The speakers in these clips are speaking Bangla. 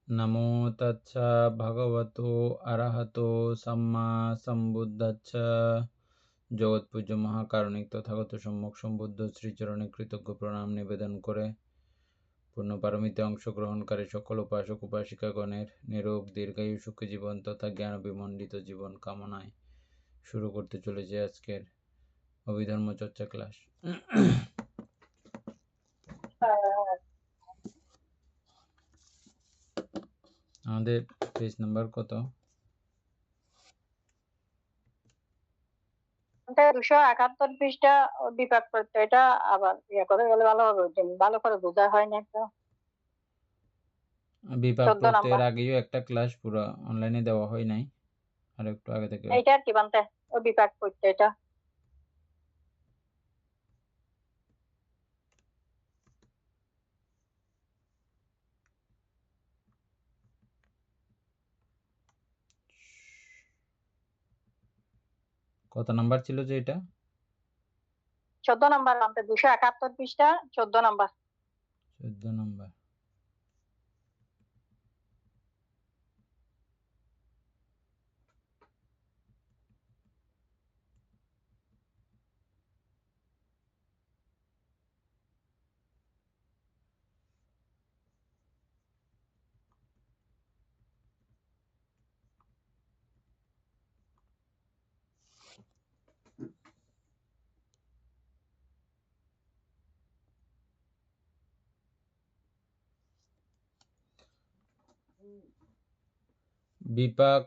নমো তচ্ছা ভগবতো আরহতো সাম্মা সম্বুদ্ধাচ্ছ। জগৎপূজ্য মহাকারণিক তথাগত সম্যক সম্বুদ্ধ শ্রীচরণে কৃতজ্ঞ প্রণাম নিবেদন করে পূর্ণ পারমিতে অংশগ্রহণকারী সকল উপাসক উপাসিকাগণের নিরোগ দীর্ঘায়ু সুখী জীবন তথা জ্ঞান বিমণ্ডিত জীবন কামনায় শুরু করতে চলেছে আজকের অভিধর্ম চর্চা ক্লাস। আমাদের পেজ নাম্বার কত? 271 পৃষ্ঠা বিপাক প্রত্যয়। এটা আবার করে গেলে ভালো হবে, ভালো করে বোঝা হয় না। একটা বিপাক প্রত্যয়ের আগেও একটা ক্লাস পুরো অনলাইনে দেওয়া হয় নাই, আর একটু আগে থেকে। এইটা আর কি বানতে ও বিপাক প্রত্যয়টা কত নাম্বার ছিল যে এটা? 14 নাম্বার বানতে, 271 পৃষ্ঠা 14 নাম্বার। 14 নাম্বার। বিপাক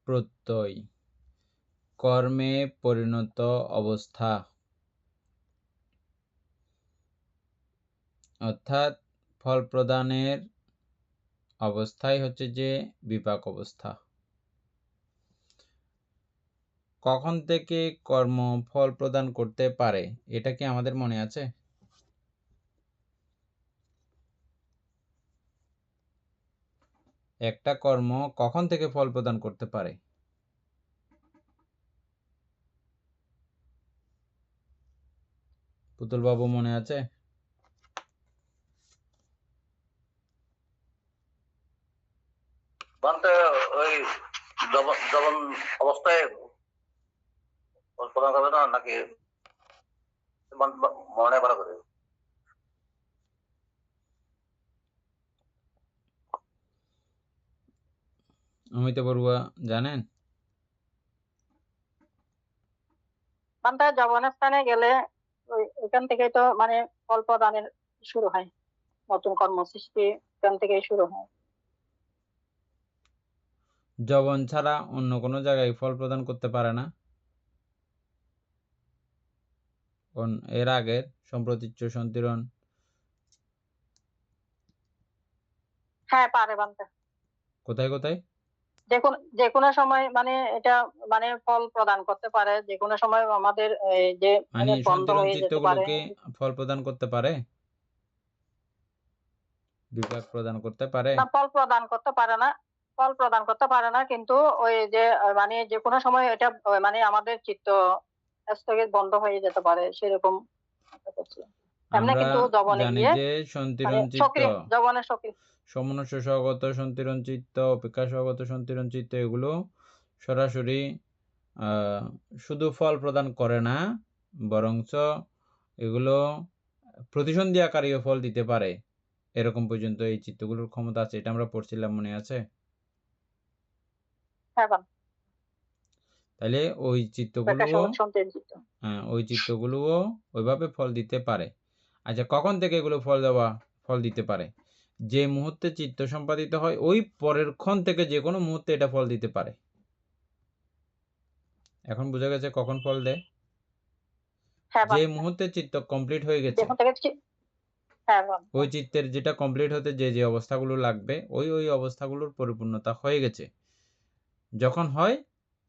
প্রত্যয় কর্মে পরিণত অবস্থা, অর্থাৎ ফল প্রদানের অবস্থাই হচ্ছে যে বিপাক অবস্থা। কখন থেকে কর্ম ফল প্রদান করতে পারে এটা কি আমাদের মনে আছে? একটা কর্ম কখন থেকে ফল প্রদান করতে পারে? পুতুল বাবু মনে আছে? ওই যখন অবস্থায় প্রদান করবে না নাকি মনে করা করে? অমিত বড়ুয়া জানেন? বানতে যবনস্থানে গেলে ওইখান থেকে তো মানে ফল প্রদানের শুরু হয়, নতুন কর্ম সৃষ্টি এখান থেকেই শুরু হয়। যবন ছাড়া অন্য কোনো জায়গায় ফল প্রদান করতে পারে না? এর আগের সম্প্রতীচ্য সন্তিরণ। হ্যাঁ পারে বানতে। কোথায় কোথায়? যে কোনো সময় মানে এটা মানে ফল প্রদান করতে পারে, যে কোনো সময় আমাদের যে মানে বন্ধ হয়ে যেতে পারে। ফল প্রদান করতে পারে, বিপাক প্রদান করতে পারে না, ফল প্রদান করতে পারে না, ফল প্রদান করতে পারে না, কিন্তু ওই যে মানে যে কোনো সময় এটা মানে আমাদের চিত্ত স্থগিত বন্ধ হয়ে যেতে পারে, সেরকম এমনি। কিন্তু জবনে জানি গিয়ে যে সন্তিরণ চিত্ত, সক্রিয় জবনে সক্রিয় সমনস্য সহগত সন্তিরণ চিত্ত, অপেক্ষা সহগত সন্তিরণ চিত্ত, এগুলো সরাসরি শুধু ফল প্রদান করে না, বরঞ্চ এগুলো প্রতিসন্ধি আকারীয় ফল দিতে পারে। এরকম পর্যন্ত এই চিত্তগুলোর ক্ষমতা আছে, এটা আমরা পড়ছিলাম, মনে আছে? তাহলে ওই চিত্তগুলোও ওইভাবে ফল দিতে পারে। আচ্ছা, কখন থেকে এগুলো ফল দিতে পারে? যে মুহূর্তে চিত্ত সম্পাদিত হয় ওই পরের ক্ষণ থেকে যে কোনো মুহূর্তে এটা ফল দিতে পারে। এখন বোঝা গেছে কখন ফল দেয়? যে মুহূর্তে চিত্ত কমপ্লিট হয়ে গেছে, ওই চিত্তের যেটা কমপ্লিট হতে যে অবস্থাগুলো লাগবে ওই অবস্থাগুলোর পরিপূর্ণতা হয়ে গেছে যখন হয়,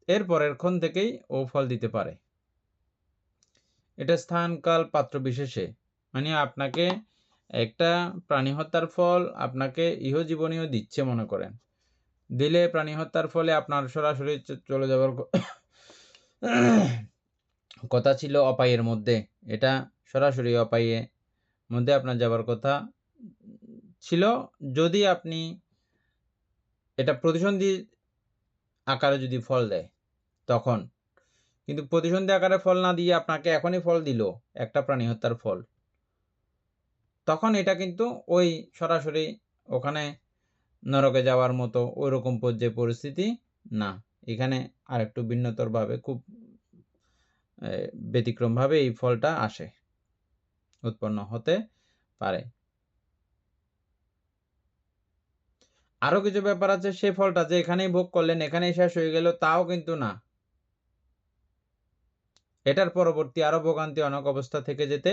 এর পরের ক্ষণ থেকেই ও ফল দিতে পারে। এটা স্থান কাল পাত্র বিশেষে, মানে আপনাকে একটা প্রাণী হত্যার ফল আপনাকে ইহজীবনীয় দিচ্ছে মনে করেন, দিলে প্রাণী হত্যার ফলে আপনার সরাসরি চলে যাবার কথা ছিল অপায়ের মধ্যে, এটা সরাসরি অপায়ে মধ্যে আপনার যাবার কথা ছিল যদি আপনি এটা প্রতিসন্ধি আকারে যদি ফল দেয় তখন, কিন্তু প্রতিসন্ধি আকারে ফল না দিয়ে আপনাকে এখনই ফল দিল একটা প্রাণী হত্যার ফল, তখন এটা কিন্তু ওই সরাসরি ওখানে নরকে যাওয়ার মতো ওই রকম পর্যায়ে পরিস্থিতি না। এখানে আরেকটু ভিন্নতরভাবে খুব ব্যতিক্রমভাবে এই ফলটা আসে, উৎপন্ন হতে পারে। আরো কিছু ব্যাপার আছে, সেই ফলটা যে এখানেই ভোগ করলেন এখানেই শেষ হয়ে গেল তাও কিন্তু না, এটার পরবর্তী আরো ভোগান্তি অনেক অবস্থা থেকে যেতে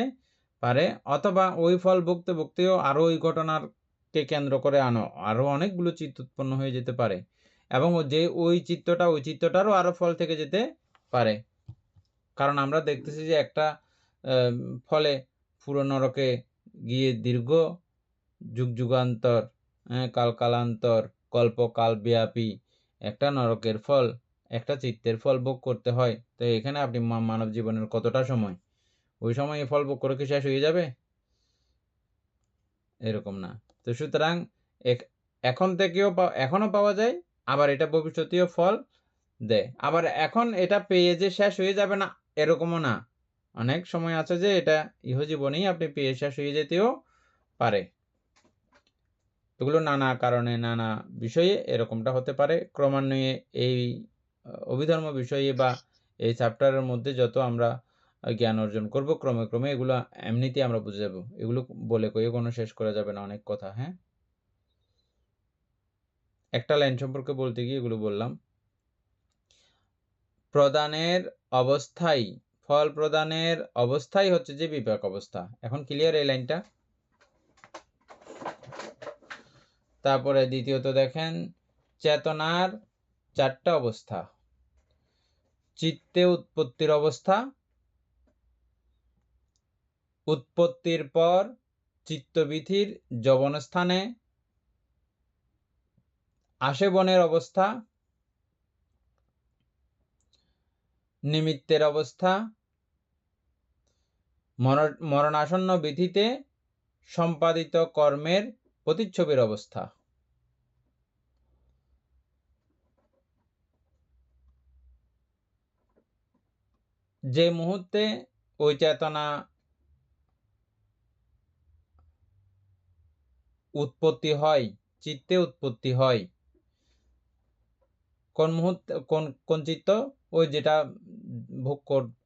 পারে, অথবা ওই ফল ভুগতে ভুগতেও আরো ওই ঘটনাকে কেন্দ্র করে আরো অনেকগুলো চিত্ত উৎপন্ন হয়ে যেতে পারে, এবং যে ওই চিত্তটারও আরো ফল থেকে যেতে পারে। কারণ আমরা দেখতেছি যে একটা ফলে পুরো নরকে গিয়ে দীর্ঘ যুগ যুগান্তর, কালকালান্তর, কল্পকাল ব্যাপী একটা নরকের ফল, একটা চিত্তের ফল ভোগ করতে হয়। তো এখানে আপনি মানব জীবনের কতটা সময়, ওই সময় এই ফল ভোগ করে কি শেষ হয়ে যাবে? এরকম না। তো সুতরাং এখন থেকেও এখনো পাওয়া যায়, আবার এটা ভবিষ্যতেও ফল দেয়। আবার এখন এটা পেয়ে যে শেষ হয়ে যাবে না এরকমও না, অনেক সময় আছে যে এটা ইহজীবনেই আপনি পেয়ে শেষ হয়ে যেতেও পারে। এগুলো নানা কারণে নানা বিষয়ে এরকমটা হতে পারে। ক্রমান্বয়ে এই অভিধর্ম বিষয়ে বা এই চ্যাপ্টারের মধ্যে যত আমরা জ্ঞান অর্জন করব, ক্রমে ক্রমে এগুলো এমনিতেই আমরা বুঝে যাব। এগুলো বলে কয়ে কোনো শেষ করা যাবে না, অনেক কথা। হ্যাঁ, একটা লাইন সম্পর্কে বলতে গিয়ে এগুলো বললাম। প্রদানের অবস্থায়, ফল প্রদানের অবস্থাই হচ্ছে যে বিপাক অবস্থা। এখন ক্লিয়ার এই লাইনটা? তারপরে দ্বিতীয়ত দেখেন, চেতনার 4টা অবস্থা। চিত্তে উৎপত্তির অবস্থা, উৎপত্তির পর চিত্তবীথির যবনস্থানে আশেবনের অবস্থা, নিমিত্তের অবস্থা, মরণাসন্ন বিধিতে সম্পাদিত কর্মের প্রতিচ্ছবির অবস্থা। যে মুহূর্তে ওই চেতনা উৎপত্তি হয়, চিত্তে উৎপত্তি হয়, কোন মুহূর্তে কোন চিত্ত? ওই যেটা ভোগ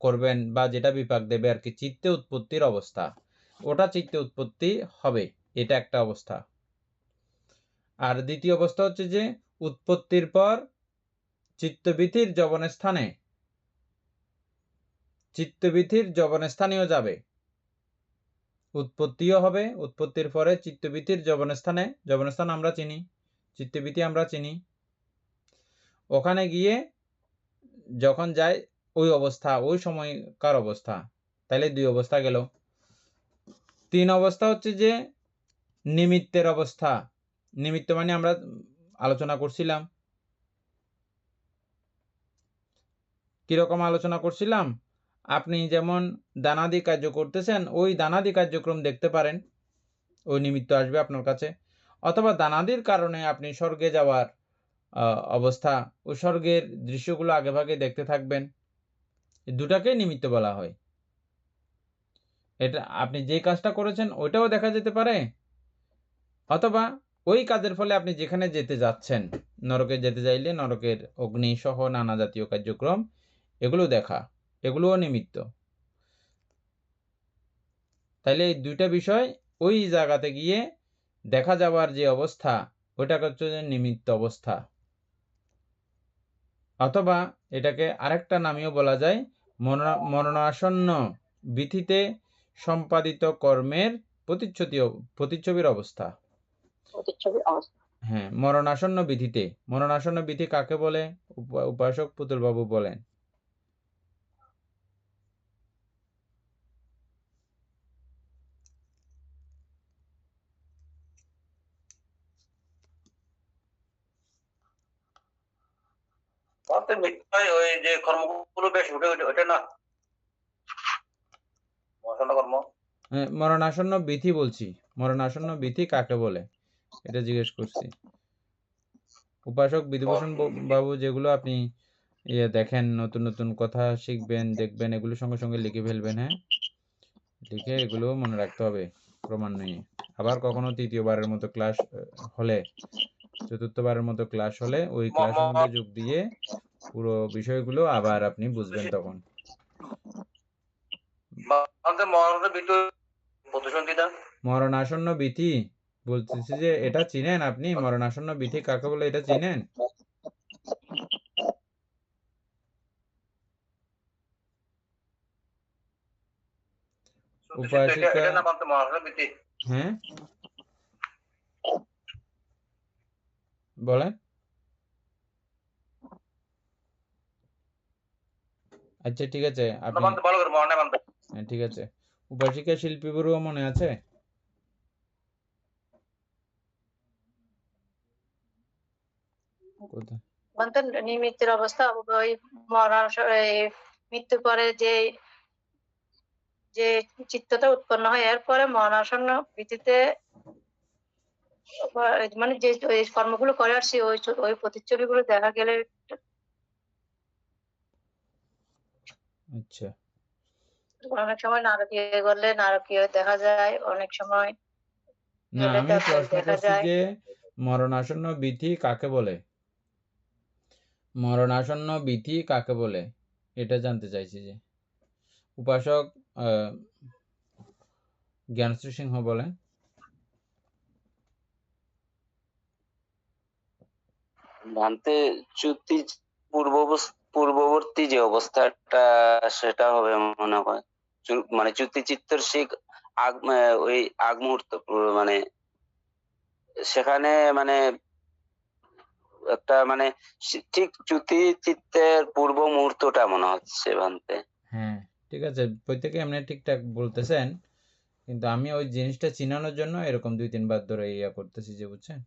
করবেন বা যেটা বিপাক দেবে আর কি, চিত্তে উৎপত্তির অবস্থা, ওটা চিত্তে উৎপত্তি হবে, এটা একটা অবস্থা। আর দ্বিতীয় অবস্থা হচ্ছে যে উৎপত্তির পর চিত্তবীথির যবনস্থানেও যাবে, উৎপত্তিও হবে, উৎপত্তির পরে চিত্তবীথির যবনস্থান আমরা চিনি, চিত্তবীথি আমরা চিনি, ওখানে গিয়ে যখন যায় ওই অবস্থা, ওই সময়কার অবস্থা। তাহলে 2 অবস্থা গেল। 3 অবস্থা হচ্ছে যে নিমিত্তের অবস্থা। নিমিত্ত মানে আমরা আলোচনা করছিলাম, কিরকম আলোচনা করছিলাম? আপনি যেমন দানাদি কার্য করতেছেন, ওই দানাদি কার্যক্রম দেখতে পারেন, ওই নিমিত্ত আসবে আপনার কাছে। অথবা দানাদির কারণে আপনি স্বর্গে যাওয়ার অবস্থা, ওই স্বর্গের দৃশ্যগুলো আগে ভাগে দেখতে থাকবেন, দুটাকেই নিমিত্ত বলা হয়। এটা আপনি যে কাজটা করেছেন ওইটাও দেখা যেতে পারে, অথবা ওই কাজের ফলে আপনি যেখানে যেতে যাচ্ছেন, নরকে যেতে চাইলে নরকের অগ্নি সহ নানা জাতীয় কার্যক্রম, এগুলো দেখা, এগুলোও নিমিত্ত। তাইলে এই 2টা বিষয় ওই জায়গাতে গিয়ে দেখা যাওয়ার যে অবস্থা, ওইটাকে হচ্ছে যে নিমিত্ত অবস্থা। অথবা এটাকে আরেকটা নামেও বলা যায় মরণাসন্ন বিধিতে সম্পাদিত কর্মের প্রতিচ্ছবির অবস্থা। হ্যাঁ, মরণাসন্ন বিধিতে। মরণাসন্ন বিধি কাকে বলে? উপাসক পুতুল বাবু বলেন। ওই যে কর্মগুলো বেশ উঠে ওঠে না, কর্ম। মরণাসন্ন বিধি বলছি, মরণাসন্ন বিধি কাকে বলে এটা জিজ্ঞেস করছি। উপাসক বিধুভূষণ বাবু, যেগুলো আপনি দেখেন, নতুন নতুন কথা শিখবেন, দেখবেন, এগুলো সঙ্গে সঙ্গে লিখে ফেলবেন। হ্যাঁ, লিখে এগুলো মনে রাখতে হবে ক্রমান্বয়ে। আবার কখনো তৃতীয়বারের মতো ক্লাস হলে, চতুর্থবারের মতো ক্লাস হলে ওই ক্লাসের মধ্যে যোগ দিয়ে পুরো বিষয়গুলো আবার আপনি বুঝবেন তখন। মরণাসন্ন ভীতি বলতেছি যে, এটা চিনেন আপনি? মরণাসন্ন ভীতি কাকে বলে এটা চিনেন? উপাসিকা, হ্যাঁ বলেন। আচ্ছা ঠিক আছে, আপনি হ্যাঁ ঠিক আছে। উপাসিকা শিল্পী বড়ুয়া মনে আছে? কোথায়? বলতে নিমিত্তের অবস্থা ওই মরার মৃত্যুর পরে যে যে চিত্তটা উৎপন্ন হয়, এরপরে মরণাসন্ন ভিত্তিতে মানে যে ওই কর্মগুলো করে আসছি, ওই প্রতিচ্ছবিগুলো দেখা গেলে। আচ্ছা, অনেক সময় নারকীয় করলে নারকীয় দেখা যায়, অনেক সময় না আমি প্রশ্ন করছি যে মরণাসন্ন ভীতি কাকে বলে? মরণাসন্ন ভীতি কাকে বলে এটা জানতে চাইছি। যে উপাসক জ্ঞানশ্রী সিংহ বলেন। ভান্তে চ্যুতি পূর্ববর্তী যে অবস্থাটা সেটা হবে মনে হয়। মানে চ্যুতি চিত্তর শিখ ওই আগ মুহূর্ত মানে সেখানে মানে একটা মানে ঠিক চ্যুতি চিত্তের পূর্ব মুহূর্তটা মনে হচ্ছে ভান্তে। হ্যাঁ ঠিক আছে, প্রত্যেকে এমনি ঠিকঠাক বলতেছেন, কিন্তু আমি ওই জিনিসটা চিনানোর জন্য এরকম 2-3 বার ধরে ইয়া করতেছি, যে বুঝছেন।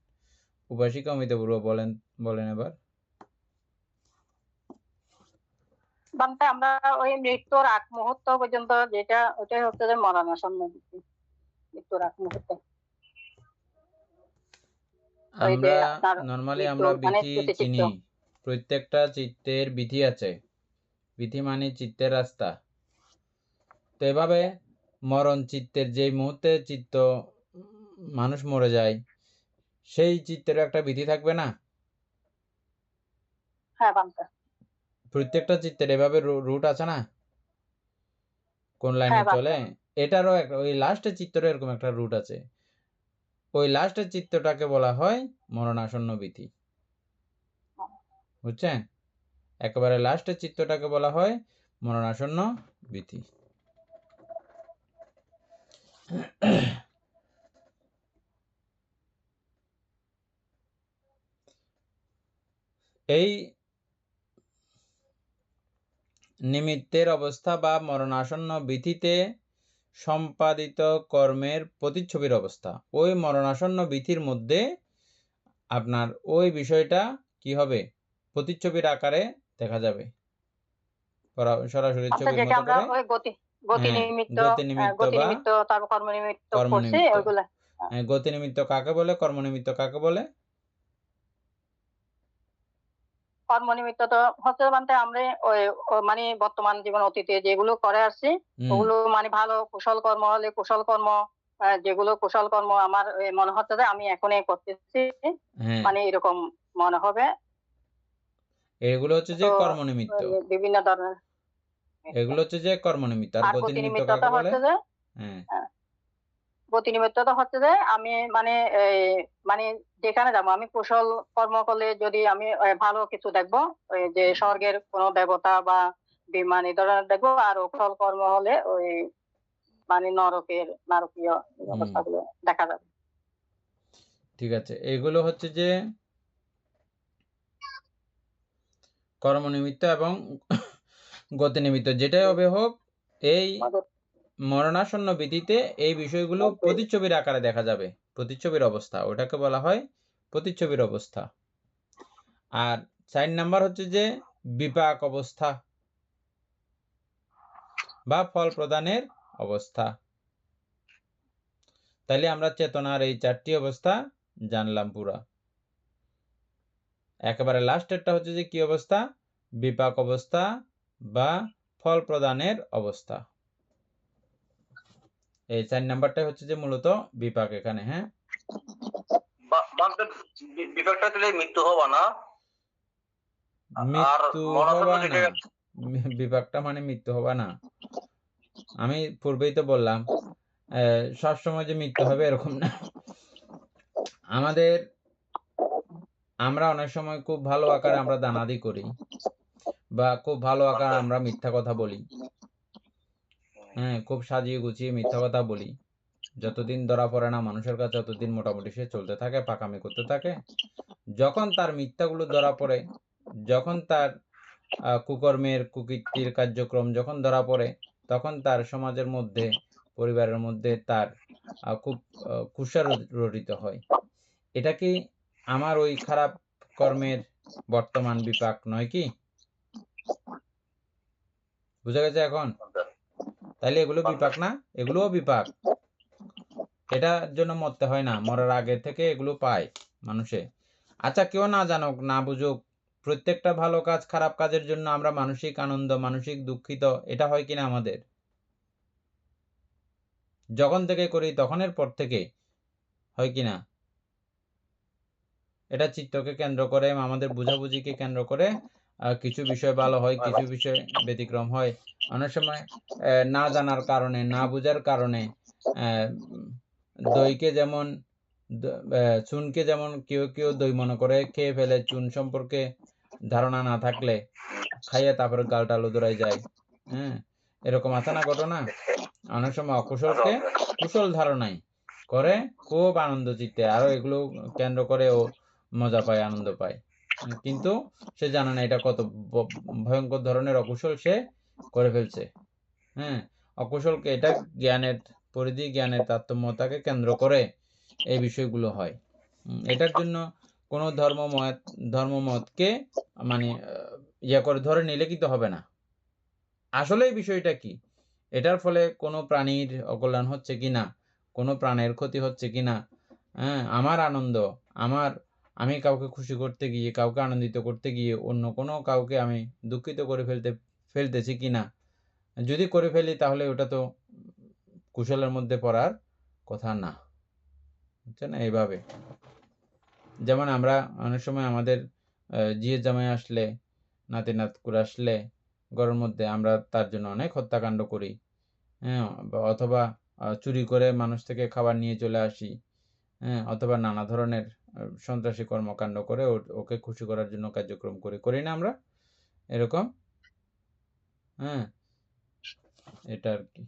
উপাসিকা অমিতা বড়ুয়া বলেন এবার। আমরা ওই মৃত্যুর আগ মুহূর্ত পর্যন্ত যেটা, ওটাই হচ্ছে যে মরণাসন্ন ভীতি, মৃত্যুর আগ মুহূর্তে। আমরা নরমালি আমরা বিধি চিনি, প্রত্যেকটা চিত্তের বিধি আছে। বিধি মানে চিত্তের রাস্তা। তো এভাবে মরণ চিত্তের যে মুহূর্তে চিত্ত মানুষ মরে যায়, সেই চিত্তের একটা বিধি থাকবে না? হ্যাঁ, প্রত্যেকটা চিত্তের এভাবে রুট আছে না, কোন লাইনে চলে, এটারও ওই লাস্টের চিত্রের এরকম একটা রুট আছে। ওই লাস্টের চিত্রটাকে বলা হয় মরণাসন্ন ভীতি, বুঝছেন? একেবারে লাস্টের চিত্রটাকে বলা হয় মরণাসন্ন ভীতি। এই নিমিত্তের অবস্থা বা মরণাসন্ন ভীতিতে সম্পাদিত কর্মের প্রতিচ্ছবির অবস্থা। ওই মরণাসন্ন ভীতির মধ্যে আপনার ওই বিষয়টা কি হবে? প্রতিচ্ছবির আকারে দেখা যাবে, সরাসরি ছবির মতো করে। গতি নিমিত্ত বা কর্ম নিমিত্ত। গতি নিমিত্ত কাকে বলে? কর্ম নিমিত্ত কাকে বলে? কর্ম নিমিত্ত তো হচ্ছে আমরা ওই মানে বর্তমান জীবন অতীতে যেগুলো করে আসছি, ওগুলো মানে ভালো কুশল কর্ম হলে কুশল কর্ম, যেগুলো কুশল কর্ম আমার মনে হচ্ছে যে আমি এখনই করতেছি, মানে এরকম মনে হবে। এগুলো হচ্ছে যে কর্ম নিমিত্ত, বিভিন্ন ধরনের। এগুলো হচ্ছে যে কর্ম নিমিত্ত। আর গতি নিমিত্ত কাকে বলে? গতি নিমিত্ত তো হচ্ছে যে আমি মানে মানে যেখানে যাবো, আমি কুশল কর্ম করলে যদি আমি ভালো কিছু দেখবো, ওই যে স্বর্গের কোনো দেবতা বা বিমান এই ধরনের দেখবো। আর অকুশল কর্ম হলে ওই মানে নারকীয় অবস্থাগুলো দেখা যাবে। ঠিক আছে, এগুলো হচ্ছে যে কর্ম নিমিত্ত এবং গতি নিমিত্ত, যেটাই হবে হোক, এই মরণাসন্ন ভীতিতে এই বিষয়গুলো প্রতিচ্ছবির আকারে দেখা যাবে। প্রতিচ্ছবির অবস্থা, ওটাকে বলা হয় প্রতিচ্ছবির অবস্থা। আর 4 নাম্বার হচ্ছে যে বিপাক অবস্থা বা ফল প্রদানের অবস্থা। তাইলে আমরা চেতনার এই 4টি অবস্থা জানলাম পুরা। একেবারে লাস্টেরটা হচ্ছে যে কি অবস্থা? বিপাক অবস্থা বা ফল প্রদানের অবস্থা। এই 4 নাম্বারটাই হচ্ছে যে মূলত বিপাক এখানে। হ্যাঁ, বিপাকটা দিলে মৃত্যু হবা না, মৃত্যু হবা না, বিপাকটা মানে মৃত্যু হবা না। আমি পূর্বেই তো বললাম সবসময় যে মৃত্যু হবে এরকম না। আমরা অনেক সময় খুব ভালো আকারে আমরা দানাদি করি বা খুব ভালো আকারে আমরা মিথ্যা কথা বলি। হ্যাঁ, খুব সাজিয়ে গুছিয়ে মিথ্যা কথা বলি। যতদিন ধরা পড়ে না মানুষের কাছে ততদিন মোটামুটি সে চলতে থাকে, পাকামি করতে থাকে। যখন তার মিথ্যাগুলো ধরা পড়ে, যখন তার কুকর্মের কুকীর্তির কার্যক্রম যখন ধরা পড়ে, তখন তার সমাজের মধ্যে, পরিবারের মধ্যে তার খুব কুৎসারোচিত হয়। এটা কি আমার ওই খারাপ কর্মের বর্তমান বিপাক নয় কি? বুঝা গেছে এখন? তাইলে এগুলো বিপাক না? এগুলোও বিপাক। এটার জন্য মরতে হয় না, মরার আগে থেকে এগুলো পায় মানুষে। আচ্ছা, কেউ না জানুক না বুঝুক, প্রত্যেকটা ভালো কাজ খারাপ কাজের জন্য আমরা মানসিক আনন্দ, মানসিক দুঃখিত, এটা হয় কিনা আমাদের? যখন থেকে করি তখনের পর থেকে হয় কিনা? এটা চিত্তকে কেন্দ্র করে, আমাদের বুঝাবুঝিকে কেন্দ্র করে কিছু বিষয় ভালো হয়, কিছু বিষয় ব্যতিক্রম হয়। অনেক সময় না জানার কারণে, না বুঝার কারণে দইকে যেমন চুনকে যেমন কেউ কেউ দই মনে করে খেয়ে ফেলে, চুন সম্পর্কে ধারণা না থাকলে খাইয়ে তারপরে গালটা লুদরাই যায়। হ্যাঁ, এরকম আছে না ঘটনা? অনেক সময় অকুশলকে কুশল ধারণায় করে খুব আনন্দ চিত্তে আরো এগুলো কেন্দ্র করে ও মজা পায়, আনন্দ পায়, কিন্তু সে জানে না এটা কত ভয়ঙ্কর ধরনের অকুশল সে করে ফেলছে। হ্যাঁ, অকুশলকে, এটা জ্ঞানের পরিধি, জ্ঞানের তারতম্যতাকে কেন্দ্র করে এই বিষয়গুলো হয়। এটার জন্য কোনো ধর্মমতকে মানে ইয়ে করে ধরে নিলে কিন্তু হবে না। আসলে এই বিষয়টা কি? এটার ফলে কোনো প্রাণীর অকল্যাণ হচ্ছে কিনা, কোনো প্রাণের ক্ষতি হচ্ছে কিনা, হ্যাঁ, আমার আনন্দ, আমি কাউকে খুশি করতে গিয়ে, কাউকে আনন্দিত করতে গিয়ে অন্য কোনো কাউকে আমি দুঃখিত করে ফেলতেছি কিনা, যদি করে ফেলি তাহলে ওটা তো কুশলের মধ্যে পড়ার কথা না, বুঝছেন? এইভাবে যেমন আমরা অনেক সময় আমাদের জিয়ে জামাই আসলে, নাতি নাতকুর আসলে ঘরের মধ্যে আমরা তার জন্য অনেক হত্যাকাণ্ড করি। হ্যাঁ, অথবা চুরি করে মানুষ থেকে খাবার নিয়ে চলে আসি। হ্যাঁ, অথবা নানা ধরনের সন্ত্রাসী কর্মকাণ্ড করে ওকে খুশি করার জন্য কার্যক্রম করি না আমরা এরকম? হ্যাঁ, এটা আর কি।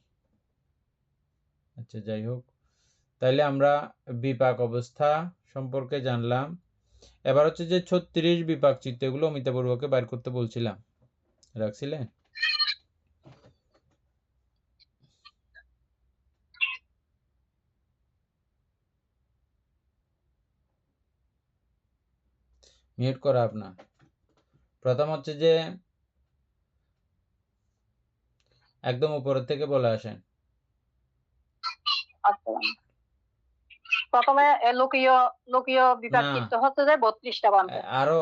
আচ্ছা, যাই হোক, তাইলে আমরা বিপাক অবস্থা সম্পর্কে জানলাম। এবার হচ্ছে যে 36 বিপাক চিত্ত, এগুলো অমিতাপূর্বকে বাইর করতে বলছিলাম, রাখছিলেন? মিউট করা আপনার। প্রথম হচ্ছে যে একদম উপরের থেকে বলে আসেন। আচ্ছা, প্রথমে লোকীয় বিপাক না, চিত্ত হচ্ছে যে 32টা বান্ধব। আরো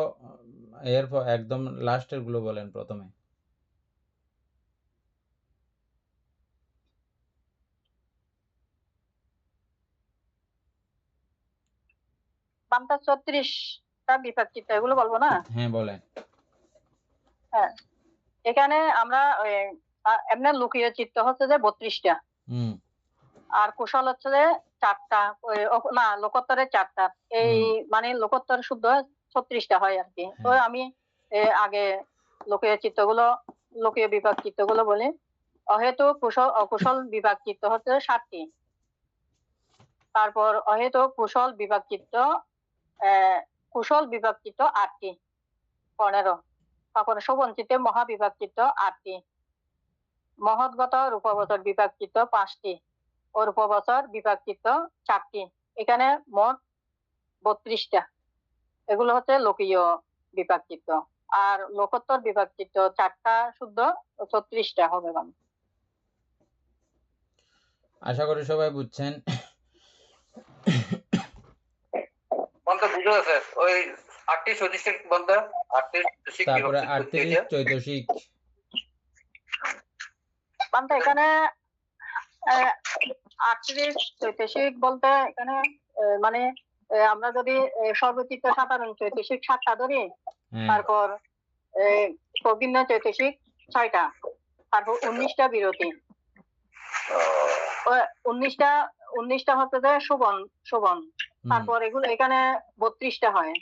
এরপর একদম লাস্টের গুলো বলেন প্রথমে। বান্ধব 36টা বিপাক চিত্ত, এগুলো বলবো না? হ্যাঁ, বলেন। হ্যাঁ, এখানে আমরা এমনি লোকীয় চিত্ত হচ্ছে যে 32টা, আর কুশল হচ্ছে যে 4টা, না লোকোত্তরের 4টা, এই মানে লোকোত্তর শুদ্ধ 36টা হয় আর কি। তো আমি আগে লোকীয় বিপাক চিত্তগুলো বলি। অহেতুক অকুশল বিপাক চিত্ত হচ্ছে 7টি। তারপর অহেতুক কুশল বিপাক চিত্ত, কুশল বিপাক চিত্ত 8টি, 15। তারপরে শোভনচিত্তে মহাবিপাক চিত্ত 8টি, মহৎগত রূপবচর বিপাক চিত্ত 5টি, ও রূপবচর বিপাক চিত্ত 4টি। এখানে মোট 32টা। এগুলো হচ্ছে লোকীয় বিপাক চিত্ত। আর লোকোত্তর বিপাক চিত্ত 4টা শুদ্ধ, 36টা হবে। আশা করি সবাই বুঝছেন। বুঝে গেছে। ওই 8টি চৈতসিক বলতে 8টি চৈতসিক তারপরে বিভক্ত করতে 38 এটা চৈতসিক। বান্দা এখানে 38 চৈতসিক বলতে এখানে মানে আমরা যদি সর্বচিত্ত সাধারণ চৈতসিক 7টা ধরি, হ্যাঁ তারপর প্রভিন্ন চৈতসিক 6টা, তারপর 19টা বিরতি, 19টা হচ্ছে যে শোভন, তারপর এগুলো এখানে 32টা হয়।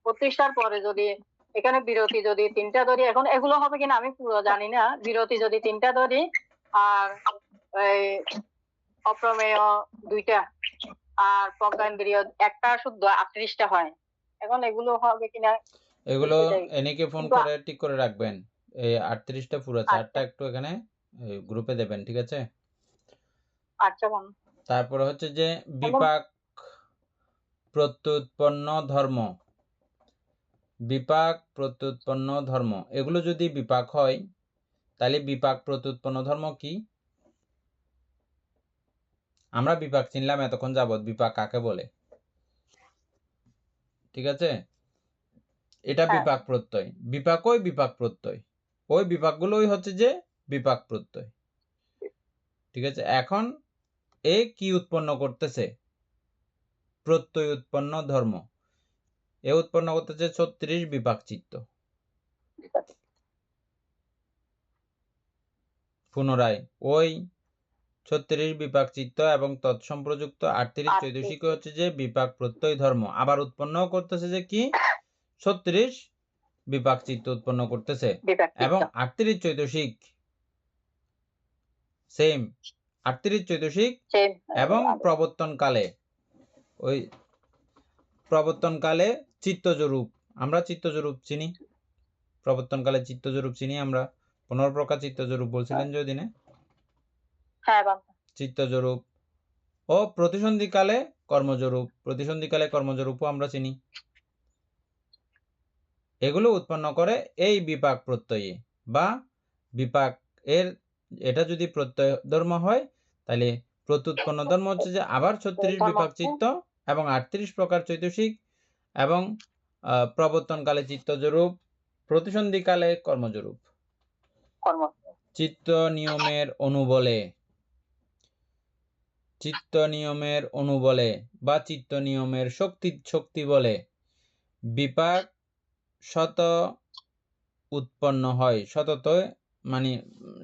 32টার পরে যদি এখানে বিরতি যদি 3টা ধরি, এখন এগুলো হবে কিনা আমি পুরো জানি না, বিরতি যদি 3টা ধরি আর এই অপ্রমেয় 2টা আর প্রজ্ঞাইন্দ্রিয় 1টা, শুদ্ধ 38টা হয়। এখন এগুলো হবে কিনা এগুলো সেটাই। এনেকে ফোন কিন্তু করে ঠিক করে রাখবেন। এই 38টা পুরো, 4টা আচ্ছা একটু এখানে গ্রুপে দেবেন, ঠিক আছে? আচ্ছা বোন। তারপরে হচ্ছে যে এবং বিপাক প্রত্যুৎপন্ন ধর্ম, বিপাক প্রত্যুৎপন্ন ধর্ম, এগুলো যদি বিপাক হয় তাহলে বিপাক প্রত্যুৎপন্ন ধর্ম কি? আমরা বিপাক চিনলাম এতক্ষণ যাবৎ, বিপাক কাকে বলে, ঠিক আছে? এটা হ্যাঁ বিপাক প্রত্যয়, বিপাকই বিপাক প্রত্যয়, ওই বিপাকগুলোই হচ্ছে যে বিপাক প্রত্যয়, ঠিক আছে? এখন এ কি উৎপন্ন করতেছে? প্রত্যয় উৎপন্ন ধর্ম। এ উৎপন্ন করতেছে 36 বিপাক চিত্ত। পুনরায় ওই 36 বিপাক চিত্ত এবং তৎসম্প্রযুক্ত 38 চৈতসিক হচ্ছে যে বিপাক প্রত্যয় ধর্ম, আবার উৎপন্ন করতেছে যে কি? 36 বিপাক চিত্ত উৎপন্ন করতেছে। এবং 38 চৈতসিক সেম, 38 চৈতসিক এবং প্রবর্তনকালে, ওই প্রবর্তনকালে চিত্তজরূপ, আমরা চিত্তজরূপ চিনি, প্রবর্তনকালে চিত্তজরূপ চিনি আমরা। 15 প্রকার চিত্তজরূপ বলছিলেন যে দিনে, চিত্তজরূপ ও প্রতিসন্ধিকালে কর্মজরূপ, প্রতিসন্ধিকালে কর্মজরূপও আমরা চিনি। এগুলো উৎপন্ন করে এই বিপাক প্রত্যয়ে বা বিপাক এর, এটা যদি প্রত্যয় ধর্ম হয় তাহলে প্রত্যুৎপন্ন ধর্ম হচ্ছে যে আবার 36 বিপাক চিত্ত এবং 38 প্রকার চৈতসিক এবং প্রবর্তনকালে চিত্তজরূপ, প্রতিসন্ধিকালে কর্মজরূপ। চিত্ত নিয়মের অনুবলে, চিত্ত নিয়মের অনুবলে বা চিত্ত নিয়মের শক্তি বলে বিপাক শত উৎপন্ন হয়। শতত মানে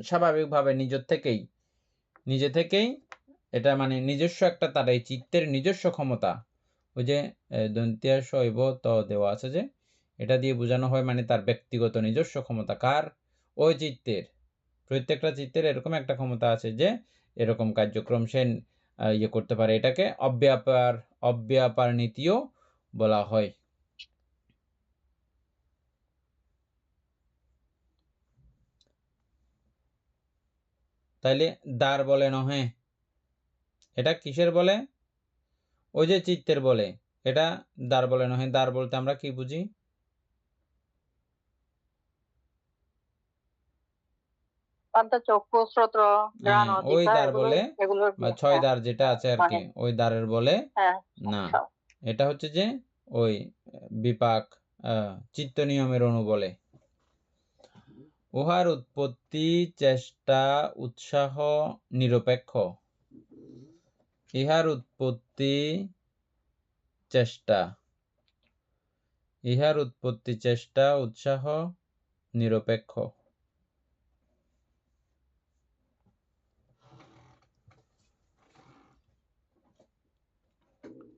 স্বাভাবিকভাবে নিজে থেকেই এটা মানে নিজস্ব একটা, তার এই চিত্তের নিজস্ব ক্ষমতা, ওই যে দন্তিয়া শৈব ত দেওয়া আছে যে, এটা দিয়ে বোঝানো হয় মানে তার ব্যক্তিগত নিজস্ব ক্ষমতা। কার? ওই চিত্তের, প্রত্যেকটা চিত্তের এরকম একটা ক্ষমতা আছে যে এরকম কার্যক্রম সে ইয়ে করতে পারে। এটাকে অব্যাপার নীতিও বলা হয়। তাইলে দ্বার বলে নহে, এটা কিসের বলে? ওই যে চিত্তের বলে, এটা দ্বার বলে নহে। দ্বার বলতে আমরা কি বুঝি? চক্ষু, শ্রোত্র, ঘ্রাণ, ওই জিহ্বা, দ্বার বলে বা 6 দ্বার যেটা আছে আর কি, ওই দ্বারের বলে না। এটা হচ্ছে যে ওই বিপাক চিত্ত নিয়মের অণু বলে। উহার উৎপত্তি, চেষ্টা, উৎসাহ নিরপেক্ষ। ইহার উৎপত্তি চেষ্টা, ইহার উৎপত্তি চেষ্টা উৎসাহ নিরপেক্ষ।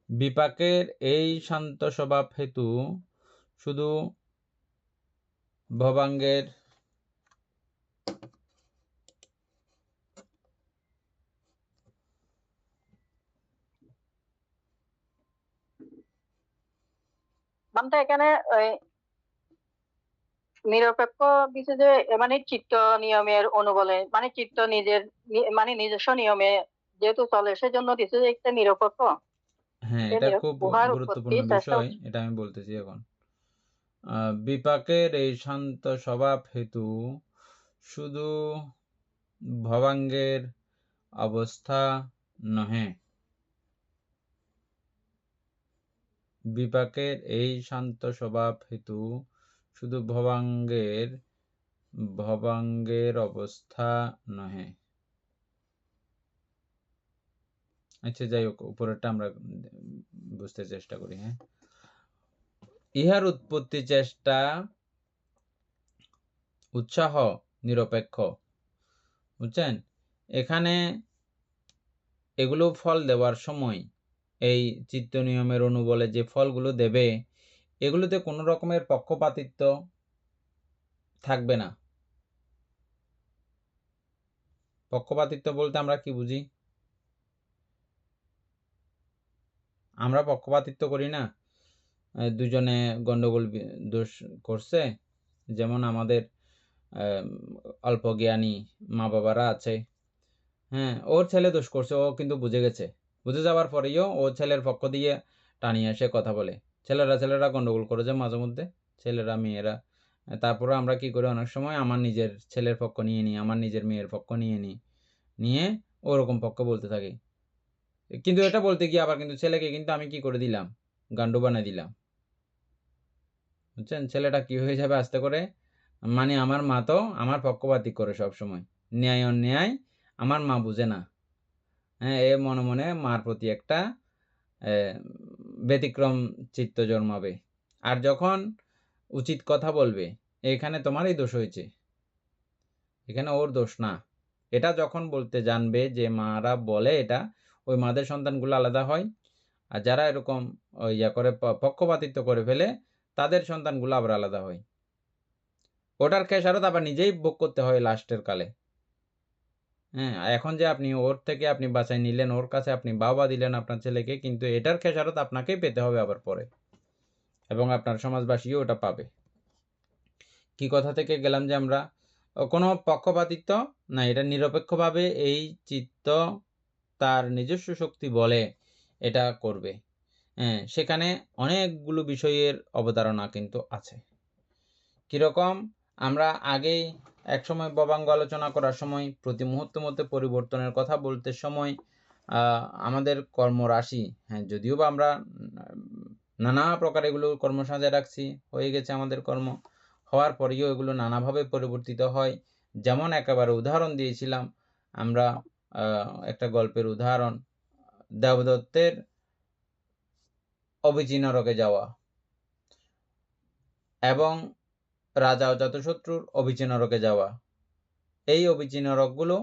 বিপাকের এই শান্ত স্বভাব হেতু শুধু ভবাঙ্গের এখানে নিরপেক্ষ দিছে যে মানে চিত্ত নিয়মের অনুবলে, মানে চিত্ত নিজের মানে নিজস্ব নিয়মে যেহেতু চলে সেজন্য দিছে যে একটা নিরপেক্ষ। হ্যাঁ, এটা খুব গুরুত্বপূর্ণ বিষয়, এটা আমি বলতেছি এখন। বিপাকের এই শান্ত স্বভাব হেতু শুধু ভবাঙ্গের অবস্থা নহে, বিপাকের এই শান্ত স্বভাব হেতু শুধু ভবাঙ্গের অবস্থা নহে। আচ্ছা, যাই হোক, উপরেরটা আমরা বুঝতে চেষ্টা করি। হ্যাঁ, ইহার উৎপত্তি চেষ্টা উৎসাহ নিরপেক্ষ। বুঝছেন, এখানে এগুলো ফল দেওয়ার সময় এই চিত্ত নিয়মের অনুবলে যে ফলগুলো দেবে এগুলোতে কোনো রকমের পক্ষপাতিত্ব থাকবে না। পক্ষপাতিত্ব বলতে আমরা কি বুঝি? আমরা পক্ষপাতিত্ব করি না, দুজনে গন্ডগোল দোষ করছে, যেমন আমাদের অল্প জ্ঞানী মা বাবারা আছে, হ্যাঁ, ওর ছেলে দোষ করছে, ও কিন্তু বুঝে গেছে, বুঝে যাওয়ার পরেও ও ছেলের পক্ষ দিয়ে টানিয়ে এসে কথা বলে। ছেলেরা গন্ডগোল করেছে মাঝে মধ্যে, ছেলেরা মেয়েরা। তারপরে আমরা কি করি, অনেক সময় আমার নিজের ছেলের পক্ষ নিয়ে নিই, আমার নিজের মেয়ের পক্ষ নিয়ে ওরকম পক্ষ বলতে থাকি। কিন্তু এটা বলতে গিয়ে আবার কিন্তু ছেলেকে কিন্তু আমি কি করে দিলাম, গান্ডু বানিয়ে দিলাম। বুঝছেন, ছেলেটা কি হয়ে যাবে আস্তে করে, মানে আমার মা তো আমার পক্ষপাতী করে সব সময়, ন্যায় অন্যায় আমার মা বুঝে না। হ্যাঁ, এ মনে মনে মার প্রতি একটা ব্যতিক্রম চিত্ত জন্মাবে। আর যখন উচিত কথা বলবে, এখানে তোমারই দোষ হয়েছে, এখানে ওর দোষ না, এটা যখন বলতে জানবে, যে মারা বলে এটা, ওই মাদের সন্তানগুলো আলাদা হয়। আর যারা এরকম ইয়া করে পক্ষপাতিত্ব করে ফেলে, তাদের সন্তানগুলো আবার আলাদা হয়। ওটার খেসারত আবার নিজেই ভোগ করতে হয় লাস্টের কালে। হ্যাঁ, এখন যে আপনি ওর থেকে আপনি বাঁচাই নিলেন, ওর কাছে আপনি বাবা দিলেন আপনার ছেলেকে, কিন্তু এটার খেসারত আপনাকেই পেতে হবে আবার পরে, এবং আপনার সমাজবাসীও ওটা পাবে। কি কথা থেকে গেলাম যে আমরা কোনো পক্ষপাতিত্ব না, এটা নিরপেক্ষভাবে এই চিত্ত তার নিজস্ব শক্তি বলে এটা করবে। হ্যাঁ, সেখানে অনেকগুলো বিষয়ের অবতারণা কিন্তু আছে। কীরকম, আমরা আগেই একসময় ভবাঙ্গ আলোচনা করার সময় প্রতি মুহূর্তের মধ্যে পরিবর্তনের কথা বলতে সময় আমাদের কর্মরাশি, হ্যাঁ, যদিও বা আমরা নানা প্রকার এগুলো কর্ম সাজায় রাখছি, হয়ে গেছে আমাদের কর্ম, হওয়ার পরেও এগুলো নানাভাবে পরিবর্তিত হয়। যেমন একেবারে উদাহরণ দিয়েছিলাম আমরা, একটা গল্পের উদাহরণ, দেবদত্তের অভিচিনরকে যাওয়া এবং রাজা অজাতশত্রুর অভিচিনরকে যাওয়া। এই অভিচিনরকগুলো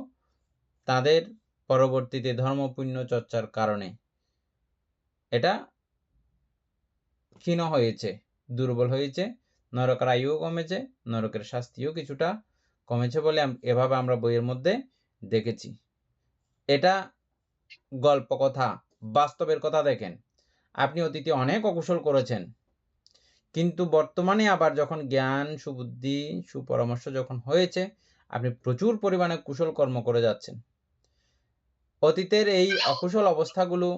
তাদের পরবর্তীতে ধর্মপুণ্য চর্চার কারণে এটা ক্ষীণ হয়েছে, দুর্বল হয়েছে, নরকের আয়ুও কমেছে, নরকের শাস্তিও কিছুটা কমেছে বলে এভাবে আমরা বইয়ের মধ্যে দেখেছি। এটা গল্প কথা, বাস্তবের কথা দেখেন, আপনি অতীতে অনেক অকুশল করেছেন, কিন্তু বর্তমানে আবার যখন জ্ঞান, সুবুদ্ধি, সুপরামর্শ যখন হয়েছে, আপনি প্রচুর পরিমাণে কুশল কর্ম করে যাচ্ছেন। অতীতের এই অকুশল অবস্থাগুলো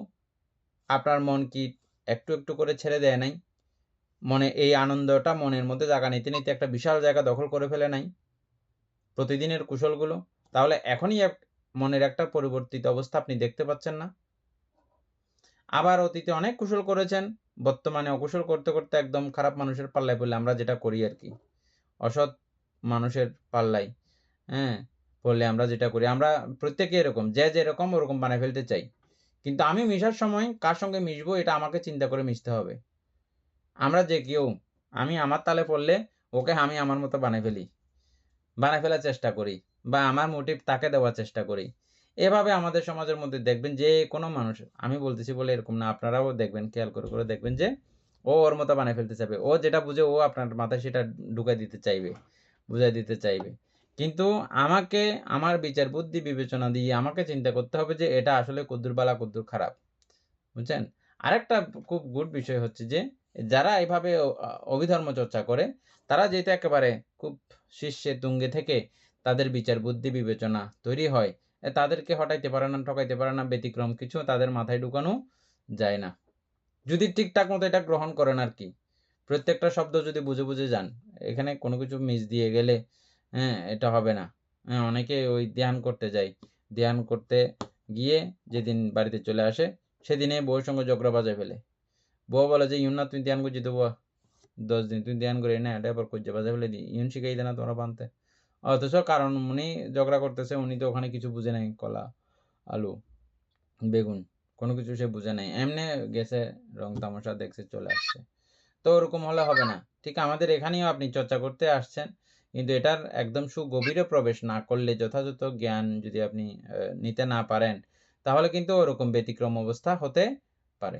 আপনার মন কি একটু একটু করে ছেড়ে দেয় নাই? মনে এই আনন্দটা মনের মধ্যে জায়গা নিতে নিতে একটা বিশাল জায়গা দখল করে ফেলে নাই প্রতিদিনের কুশলগুলো? তাহলে এখনই মনের একটা পরিবর্তিত অবস্থা আপনি দেখতে পাচ্ছেন না? আবার অতীতে অনেক কুশল করেছেন, বর্তমানে অকুশল করতে করতে একদম খারাপ মানুষের পাল্লায় পড়লে, আমরা যেটা করি আর কি, অসৎ মানুষের পাল্লায় পড়লে আমরা যেটা করি, আমরা প্রত্যেকে এরকম, যে যেরকম ওরকম বানায় ফেলতে চাই। কিন্তু আমি মিশার সময় কার সঙ্গে মিশবো এটা আমাকে চিন্তা করে মিশতে হবে। আমরা যে কেউ, আমি আমার তালে পড়লে ওকে আমি আমার মতো বানায় ফেলার চেষ্টা করি, বা আমার মোটিভ তাকে দেওয়ার চেষ্টা করি। এভাবে আমাদের সমাজের মধ্যে দেখবেন যে কোনো মানুষ, আমি বলতেছি বলে এরকম না, আপনারাও দেখবেন, খেয়াল করে দেখবেন যে ও ওর মতো বানায় ফেলতে চাইবে, ও যেটা বুঝে ও আপনার মাথায় সেটা ঢুকাই দিতে চাইবে, বুঝাই দিতে চাইবে। কিন্তু আমাকে আমার বিচার বুদ্ধি বিবেচনা দিয়ে আমাকে চিন্তা করতে হবে যে এটা আসলে কদ্দুর বালা কদ্দুর খারাপ। বুঝছেন? আরেকটা খুব গুড বিষয় হচ্ছে যে যারা এভাবে অভিধর্ম চর্চা করে, তারা যেহেতু একেবারে খুব শীর্ষে তুঙ্গে থেকে তাদের বিচার বুদ্ধি বিবেচনা তৈরি হয়, তাদেরকে হটাইতে পারে না, ঠকাইতে পারে না, ব্যতিক্রম কিছু তাদের মাথায় ঢুকানো যায় না, যদি ঠিকঠাক মতো এটা গ্রহণ করেন আর কি। প্রত্যেকটা শব্দ যদি বুঝে যান, এখানে কোনো কিছু মিস দিয়ে গেলে এটা হবে না। অনেকে ওই ধ্যান করতে যায়, ধ্যান করতে গিয়ে যেদিন বাড়িতে চলে আসে সেদিনে বউয়ের সঙ্গে ঝগড়া বাজায় ফেলে, বউ বলে যে ইউন না তুই ধ্যান করছি তো বুয়া 10 দিন তুই ধ্যান করে না এটা আবার করছে বাজে বলে দি ইউন শিখাই দে না তোমরা বানতে, অথচ কারণ উনি ঝগড়া করতেছে, উনি তো ওখানে কিছু বুঝে নাই, কলা আলু বেগুন কোনো কিছু সে বুঝে নাই, এমনি গেছে রং তামাশা দেখছে চলে আসছে। তো ওরকম হলে হবে না। ঠিক আমাদের এখানেও আপনি চর্চা করতে আসছেন, কিন্তু এটার একদম সুগভীরে প্রবেশ না করলে, যথাযথ জ্ঞান যদি আপনি নিতে না পারেন, তাহলে কিন্তু ওরকম ব্যতিক্রম অবস্থা হতে পারে।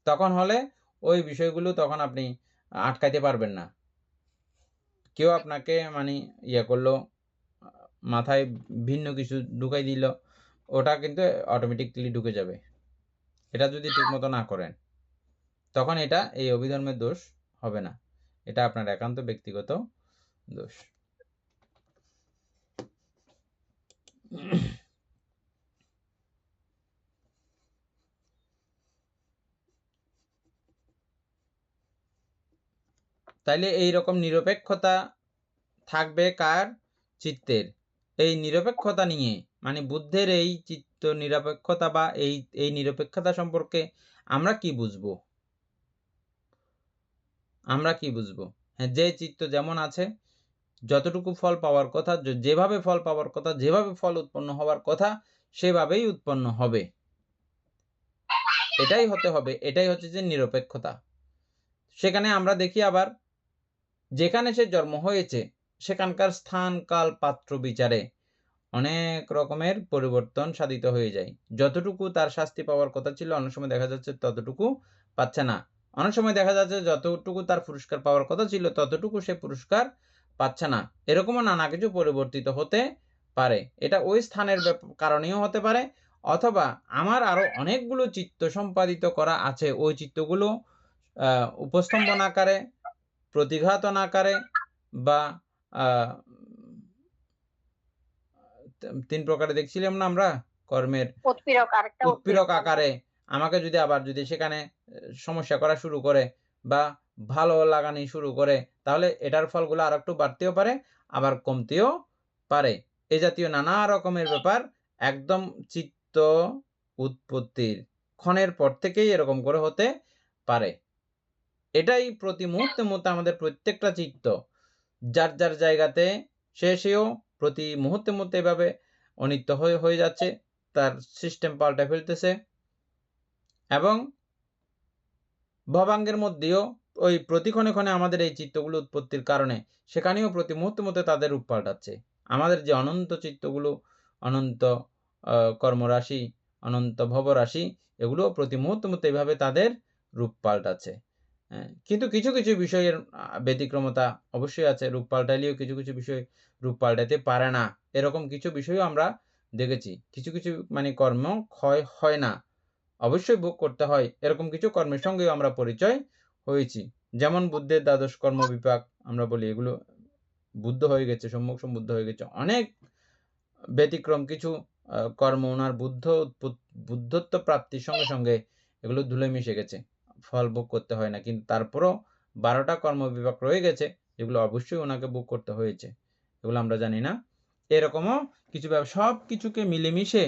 তখন হলে ওই বিষয়গুলো তখন আপনি আটকাইতে পারবেন না। কেউ আপনাকে মানে ইয়ে করলো, মাথায় ভিন্ন কিছু ঢুকাই দিল, ওটা কিন্তু অটোমেটিকলি ঢুকে যাবে, এটা যদি ঠিকমতো না করেন। তখন এটা এই অভিধর্মের দোষ হবে না, এটা আপনার একান্ত ব্যক্তিগত দোষ। তাইলে এই রকম নিরপেক্ষতা থাকবে কার? চিত্তের। এই নিরপেক্ষতা নিয়ে মানে বুদ্ধের এই চিত্ত নিরপেক্ষতা বা এই নিরপেক্ষতা সম্পর্কে আমরা কি বুঝবো? আমরা কি বুঝবো? হ্যাঁ, যে চিত্ত যেমন আছে, যতটুকু ফল পাওয়ার কথা, যেভাবে ফল পাওয়ার কথা, যেভাবে ফল উৎপন্ন হওয়ার কথা, সেভাবেই উৎপন্ন হবে, এটাই হতে হবে। এটাই হচ্ছে যে নিরপেক্ষতা। সেখানে আমরা দেখি আবার যেখানে সে জন্ম হয়েছে সেখানকার স্থান কাল পাত্র বিচারে অনেক রকমের পরিবর্তন সাধিত হয়ে যায়। যতটুকু তার শাস্তি পাওয়ার কথা ছিল অনেক সময় দেখা যাচ্ছে ততটুকু পাচ্ছে না, অনেক সময় দেখা যাচ্ছে যতটুকু তার পুরস্কার পাওয়ার কথা ছিল ততটুকু সে পুরস্কার পাচ্ছে না। এরকমও নানা কিছু পরিবর্তিত হতে পারে। এটা ওই স্থানের কারণেও হতে পারে, অথবা আমার আরো অনেকগুলো চিত্ত সম্পাদিত করা আছে, ওই চিত্তগুলো উপস্তম্ভন আকারে, প্রতিঘাতন আকারে বা 3 প্রকারে দেখছিলাম না আমরা কর্মের, উৎপীড়ক আকারে আমাকে যদি আবার যদি সেখানে সমস্যা করা শুরু করে বা ভালো লাগানি শুরু করে, তাহলে এটার ফলগুলো আর একটু বাড়তেও পারে আবার কমতেও পারে। এই জাতীয় নানা রকমের ব্যাপার একদম চিত্ত উৎপত্তির ক্ষণের পর থেকেই এরকম করে হতে পারে। এটাই প্রতি মুহূর্তে মুহূর্তে আমাদের প্রত্যেকটা চিত্ত যার যার জায়গাতে সেও প্রতি মুহূর্তে মুহূর্তে এভাবে অনিত্য হয়ে যাচ্ছে, তার সিস্টেম পাল্টে ফেলতেছে, এবং ভবাঙ্গের মধ্যেও ওই প্রতি ক্ষণে ক্ষণে আমাদের এই চিত্তগুলো উৎপত্তির কারণে সেখানেও প্রতি মুহূর্তে মুহূর্তে তাদের রূপ পাল্টাচ্ছে। আমাদের যে অনন্ত চিত্তগুলো, অনন্ত কর্মরাশি, অনন্ত ভবরাশি, এগুলো প্রতি মুহূর্তে মুহূর্তে এইভাবে তাদের রূপ পাল্টাচ্ছে। কিন্তু কিছু কিছু বিষয়ের ব্যতিক্রমতা অবশ্যই আছে, রূপ পাল্টাইলেও কিছু কিছু বিষয় রূপ পাল্টাতে পারে না, এরকম কিছু বিষয়ও আমরা দেখেছি। কিছু কিছু মানে কর্ম ক্ষয় হয় না, অবশ্যই ভোগ করতে হয়, এরকম কিছু কর্মের সঙ্গেও আমরা পরিচয় হয়েছি। যেমন বুদ্ধের দ্বাদশ কর্ম বিপাক আমরা বলি, এগুলো বুদ্ধ হয়ে গেছে, সম্যক সম্বুদ্ধ হয়ে গেছে, অনেক ব্যতিক্রম কিছু কর্ম ওনার বুদ্ধত্ব প্রাপ্তির সঙ্গে সঙ্গে এগুলো ধুলে মিশে গেছে, ফল ভোগ করতে হয় না, কিন্তু তারপরও 12টা কর্ম বিভাগ রয়ে গেছে যেগুলো অবশ্যই ওনাকে ভোগ করতে হয়েছে, এগুলো আমরা জানি না। এরকমও কিছু সব কিছুকে মিলেমিশে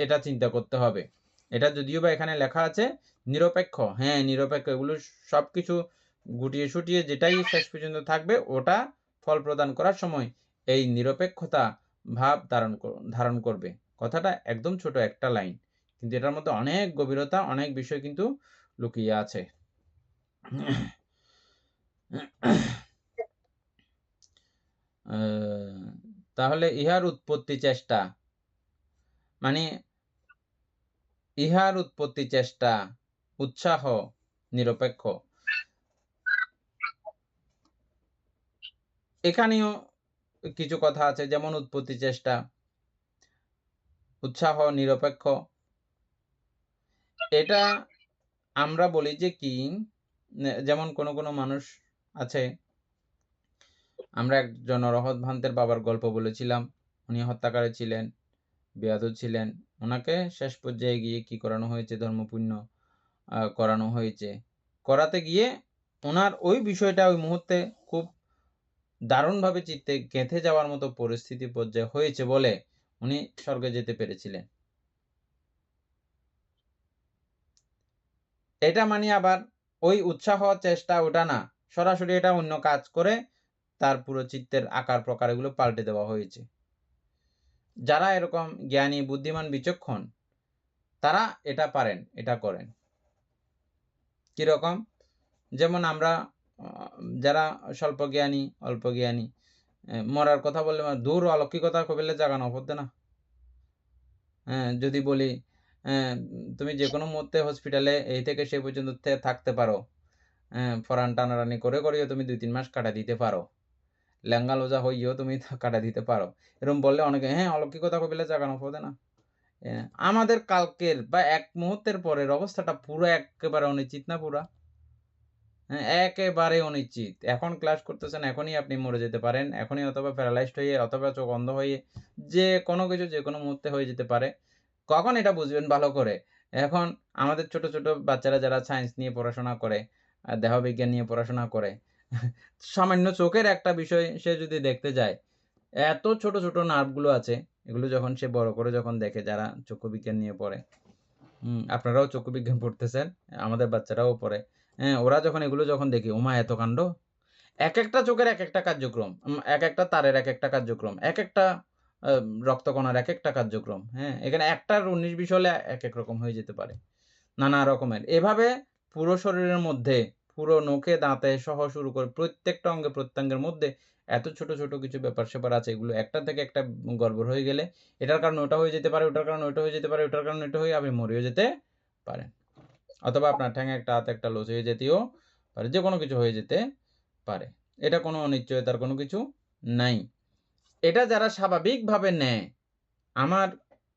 এটা চিন্তা করতে হবে। এটা যদিও বা এখানে লেখা আছে নিরপেক্ষ, হ্যাঁ নিরপেক্ষ, এগুলো সব কিছু গুটিয়ে সুটিয়ে যেটাই শেষ পর্যন্ত থাকবে ওটা ফল প্রদান করার সময় এই নিরপেক্ষতা ভাব ধারণ করবে। কথাটা একদম ছোট একটা লাইন, কিন্তু এটার মধ্যে অনেক গভীরতা, অনেক বিষয় কিন্তু লুকিয়ে আছে। তাহলে ইহার উৎপত্তি চেষ্টা মানে ইহার উৎপত্তি চেষ্টা, উৎসাহ নিরপেক্ষ। এখানেও কিছু কথা আছে, যেমন উৎপত্তি চেষ্টা, উৎসাহ নিরপেক্ষ। এটা আমরা বলি যে কি, যেমন কোনো কোনো মানুষ আছে, আমরা একজন অরহৎ ভান্তের বাবার গল্প বলেছিলাম, উনি হত্যাকারী ছিলেন, বেয়াদব ছিলেন, ওনাকে শেষ পর্যায়ে গিয়ে কি করানো হয়েছে, ধর্মপুণ্য করানো হয়েছে, করাতে গিয়ে ওনার ওই বিষয়টা ওই মুহূর্তে খুব দারুণভাবে চিত্তে গেঁথে যাওয়ার মতো পরিস্থিতি পর্যায়ে হয়েছে বলে উনি স্বর্গে যেতে পেরেছিলেন। এটা মানে আবার ওই উৎসাহ চেষ্টা ওটা না, সরাসরি এটা অন্য কাজ করে তার পুরো চিত্তের আকার প্রকার এগুলো পাল্টে দেওয়া হয়েছে। যারা এরকম জ্ঞানী, বুদ্ধিমান, বিচক্ষণ তারা এটা পারেন, এটা করেন। কিরকম? যেমন আমরা যারা স্বল্প জ্ঞানী, অল্প জ্ঞানী, মরার কথা বললে দূর অলৌকিকতা কবিলে জাগানো পড়তে না। যদি বলি তুমি যে কোনো মুহূর্তে হসপিটালে এই থেকে সেই পর্যন্ত থাকতে পারো, ফরান টানাটানি করে করেও তুমি 2-3 মাস কাটা দিতে পারো, লেঙ্গা লোজা হইও তুমি কাটা দিতে পারো, এরকম বললে অনেকে অলৌকিকতা কবিলে জাগানো পড়ে না। আমাদের কালকের বা এক মুহূর্তের পরের অবস্থাটা পুরো একেবারে অনিশ্চিত না? পুরা একেবারে অনিশ্চিত। এখন ক্লাস করতেছেন, এখনই আপনি মরে যেতে পারেন, এখনই অথবা প্যারালাইজড হয়ে অথবা চোখ অন্ধ হয়ে যে কোনো কিছু যে কোনো মুহূর্তে হয়ে যেতে পারে। কখন এটা বুঝবেন ভালো করে? এখন আমাদের ছোট, ছোট বাচ্চারা যারা সায়েন্স নিয়ে পড়াশোনা করে, দেহবিজ্ঞান নিয়ে পড়াশোনা করে, সামান্য চোখের একটা বিষয় সে যদি দেখতে যায়, এত ছোট, ছোট নার্ভগুলো আছে, এগুলো যখন সে বড় করে যখন দেখে, যারা চক্ষুবিজ্ঞান নিয়ে পড়ে, আপনারাও চক্ষুবিজ্ঞান পড়তেছেন, আমাদের বাচ্চারাও পড়ে। ওরা যখন এগুলো যখন দেখে, ওমা এত কাণ্ড! একেকটা চোখের একেকটা কার্যক্রম, একেকটা তারের একেকটা কার্যক্রম, একেকটা রক্তকণার একেকটা কার্যক্রম। এখানে একটার 19-20 হলে একেক রকম হয়ে যেতে পারে। নানা রকমের। এভাবে পুরো শরীরের মধ্যে, পুরো নখে, দাঁতে সহ শুরু করে প্রত্যেকটা অঙ্গে প্রত্যঙ্গের মধ্যে এত ছোট, ছোট কিছু ব্যাপার-স্যাপার আছে। এগুলো একটা থেকে একটা গড়বড় হয়ে গেলে এটার কারণে ওটা হয়ে যেতে পারে, ওটার কারণে ওটা হয়ে যেতে পারে, ওটার কারণে এটা হয়ে আপনি মরেও যেতে পারেন। অথবা আপনার ঠ্যাঙে একটা, হাতে একটা লস হয়ে যেতেও পারে। যেকোনো কিছু হয়ে যেতে পারে। এটা কোনো অনিশ্চয়তার কোনো কিছু নাই। এটা যারা স্বাভাবিকভাবে নেয়, আমার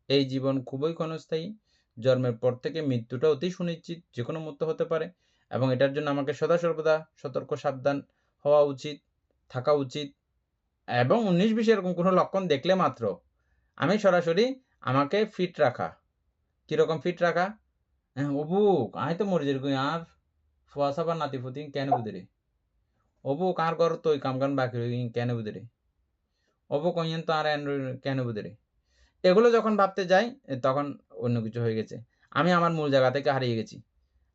এই জীবন খুবই ক্ষণস্থায়ী, জন্মের পর থেকে মৃত্যুটা অতি সুনিশ্চিত, যেকোনো মুহূর্তে হতে পারে এবং এটার জন্য আমাকে সদা সর্বদা সতর্ক সাবধান হওয়া উচিত, থাকা উচিত এবং 19-20 এরকম কোনো লক্ষণ দেখলে মাত্র আমি সরাসরি আমাকে ফিট রাখা। কিরকম ফিট রাখা? অবু আয় তো মরে যেরকম আর ফুয়া সাবার নাতি-পুতি কেন বুঝে রে? অবু কার ঘর তো কাম কান বাকি রয়ে কেন বুঝে রে? অবু কইয়েন তো আর কেন বুঝে রে? এগুলো যখন ভাবতে যাই তখন অন্য কিছু হয়ে গেছে। আমি আমার মূল জায়গা থেকে হারিয়ে গেছি।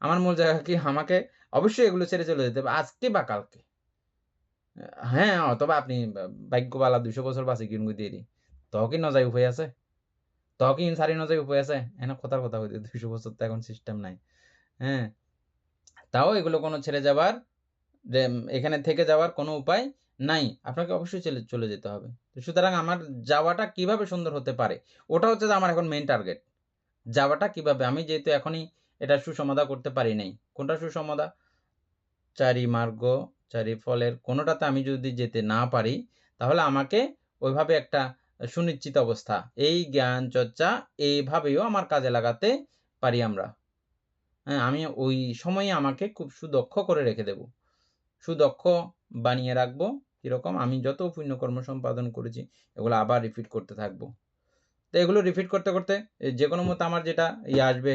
আমার মূল জায়গা কি? আমাকে অবশ্যই এগুলো ছেড়ে চলে যেতে হবে আজকে বা কালকে। অথবা আপনি ভাগ্যবালা 200 বছর বাঁচি কিনগু দিয়ে দিই। তও কি নজায় উপায় আছে? তও কি ইনসারি নজায় উপায় আছে? কথার কথা হইতে 200 বছর তো এখন সিস্টেম নাই। তাও এগুলো কোনো ছেড়ে যাবার, এখানে থেকে যাওয়ার কোনো উপায় নাই। আপনাকে অবশ্যই চলে যেতে হবে। সুতরাং আমার যাওয়াটা কিভাবে সুন্দর হতে পারে? ওটা হচ্ছে যে আমার এখন মেইন টার্গেট। যাওয়াটা কিভাবে? আমি যেহেতু এখনই এটা সুসমাধা করতে পারি নাই। কোনটা সুসমাধা? চারি মার্গ, চারি ফলের কোনোটাতে আমি যদি যেতে না পারি, তাহলে আমাকে ওইভাবে একটা সুনিশ্চিত অবস্থা, এই জ্ঞান চর্চা এইভাবেও আমার কাজে লাগাতে পারি আমরা। আমি ওই সময়ে আমাকে খুব সুদক্ষ করে রেখে দেব। সুদক্ষ বানিয়ে রাখবো। কিরকম? আমি যত পুণ্যকর্ম সম্পাদন করেছি এগুলো আবার রিপিট করতে থাকবো। তো এগুলো রিপিট করতে, করতে যেকোনো মতো আমার যেটা আসবে,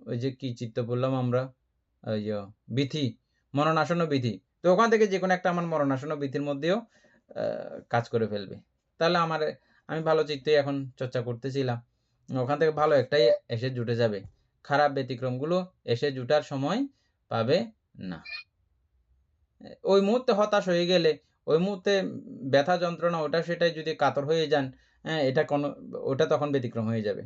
ওই যে কি চিত্ত বললাম আমরা, ওই যে বিধি, মরণাসন্ন বিধি। তো ওখান থেকে যেকোনো একটা আমার মরণাসন্ন বিধির মধ্যেও কাজ করে ফেলবে। তাহলে আমি ভালো চিত্তেই এখন চর্চা করতেছিলাম। ওখান থেকে ভালো একটাই এসে জুটে যাবে। খারাপ ব্যতিক্রমগুলো এসে জুটার সময় পাবে না। ওই মুহূর্তে হতাশ হয়ে গেলে, ওই মুহূর্তে ব্যথা যন্ত্রণা ওটা সেটাই যদি কাতর হয়ে যান, ওটা তখন ব্যতিক্রম হয়ে যাবে।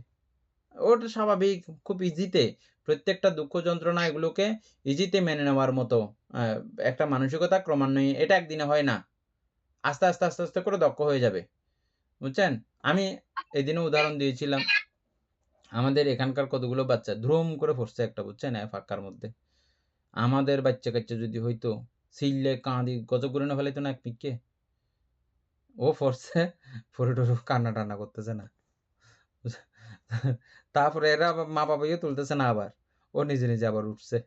ওটা স্বাভাবিক, খুব ইজিতে প্রত্যেকটা দুঃখ যন্ত্রণা এগুলোকে ইজিতে মেনে নেওয়ার মতো একটা মানসিকতা ক্রমান্বয়ে, এটা একদিনে হয় না। আস্তে, আস্তে, আস্তে, আস্তে করে দক্ষ হয়ে যাবে। বুঝছেন? আমি এদিনও উদাহরণ দিয়েছিলাম। আমাদের এখানকার কতগুলো বাচ্চা ধুম করে পড়ছে একটা, বুঝছেন? ফাঁকার মধ্যে। আমাদের বাচ্চা-কাচ্চা যদি হইতো, ছিলে কাঁদি গজব করে না ফেলাইতো না এক পিককে। ও পড়ছে, পড়ে টরে কান্না-টান্না করতেছে না। তারপরে এরা মা-বাবাকে তুলতেছে না আবার। ও নিজে, নিজে আবার উঠছে।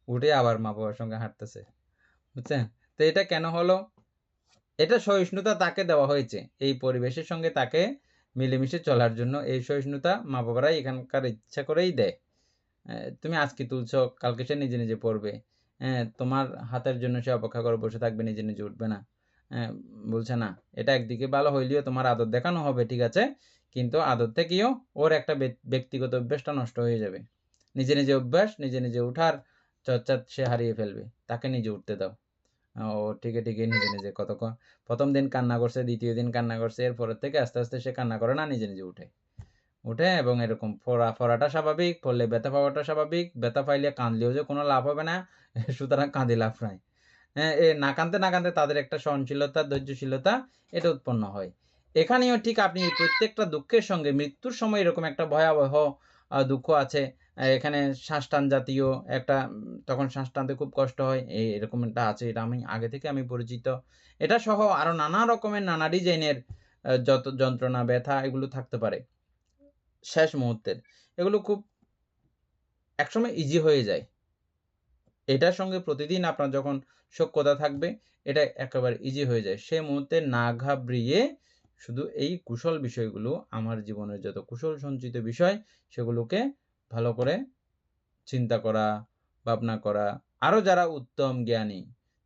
উঠে আবার মা-বাবার সঙ্গে হাঁটতেছে। বুঝছেন? তো এটা কেন হলো? এটা সহিষ্ণুতা তাকে দেওয়া হয়েছে। এই পরিবেশের সঙ্গে তাকে মিলেমিশে চলার জন্য এই সহিষ্ণুতা মা-বাবারাই এখানকার ইচ্ছা করেই দেয়। তুমি আজকে তুলছো, কালকে সে নিজে, নিজে পড়বে। তোমার হাতের জন্য সে অপেক্ষা করে বসে থাকবে, নিজে, নিজে উঠবে না। বলছে না, এটা একদিকে ভালো হইলেও তোমার আদর দেখানো হবে, ঠিক আছে, কিন্তু আদর থেকেও ওর একটা ব্যক্তিগত অভ্যাসটা নষ্ট হয়ে যাবে। নিজে নিজে অভ্যাস, নিজে নিজে উঠার চর্চা সে হারিয়ে ফেলবে। তাকে নিজে উঠতে দাও। ও ঠিকই, ঠিকই নিজে নিজে কতক্ষণ ১ম দিন কান্না করছে, ২য় দিন কান্না করছে, এরপরের থেকে আস্তে, আস্তে সে কান্না করে না, নিজে নিজে উঠে। উঠে এবং এরকম পড়াটা স্বাভাবিক, পড়লে ব্যথা পাওয়াটা স্বাভাবিক, ব্যথা পাইলে কাঁদলেও যে কোনো লাভ হবে না, সুতরাং কাঁদে লাভ নাই। হ্যাঁ, না কাঁদতে, না কাঁদতে তাদের একটা সহনশীলতা, ধৈর্যশীলতা এটা উৎপন্ন হয়। এখানেও ঠিক আপনি প্রত্যেকটা দুঃখের সঙ্গে মৃত্যুর সময় এরকম একটা ভয়াবহ দুঃখ আছে। এখানে শ্বাসটান জাতীয় একটা তখন শ্বাস টানতে খুব কষ্ট হয়। এরকম একটা আছে। এটা আগে থেকে আমি পরিচিত। এটা সহ আরো নানা রকমের নানা ডিজাইনের যত যন্ত্রণা, ব্যথা এগুলো থাকতে পারে শেষ মুহূর্তের। এগুলো খুব একসময় ইজি হয়ে যায়। এটার সঙ্গে প্রতিদিন আপনার যখন সখ্যতা থাকবে, এটা একেবারে ইজি হয়ে যায়। সে মুহূর্তে না ঘাবড়িয়ে শুধু এই কুশল বিষয়গুলো, আমার জীবনের যত কুশল সঞ্চিত বিষয়, সেগুলোকে ভালো করে চিন্তা করা, ভাবনা করা। আরো যারা উত্তম জ্ঞানী,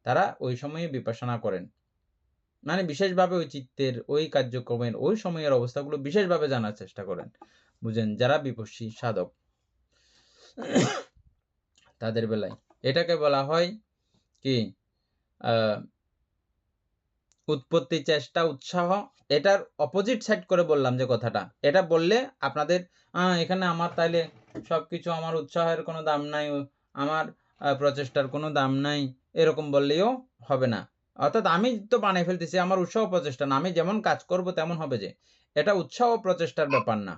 তারা ওই সময়ে বিপাসনা করেন। মানে বিশেষভাবে ওই চিত্তের, ওই কার্যক্রমের, ওই সময়ের অবস্থাগুলো বিশেষভাবে জানার চেষ্টা করেন। বুঝেন? যারা বিপস্সী সাধক তাদের বেলায়। এটাকে বলা হয় কি? উৎপত্তি, চেষ্টা, উৎসাহ। এটার অপোজিট সাইড করে বললাম যে কথাটা। এটা বললে আপনাদের এখানে আমার তাইলে সবকিছু, আমার উৎসাহের কোনো দাম নাই, আমার প্রচেষ্টার কোনো দাম নাই, এরকম বললেও হবে না। অর্থাৎ আমি তো বানিয়ে ফেলতেছি, আমার উৎসাহ প্রচেষ্টা না। আমি যেমন কাজ করব তেমন হবে যে। এটা উৎসাহ প্রচেষ্টার ব্যাপার না।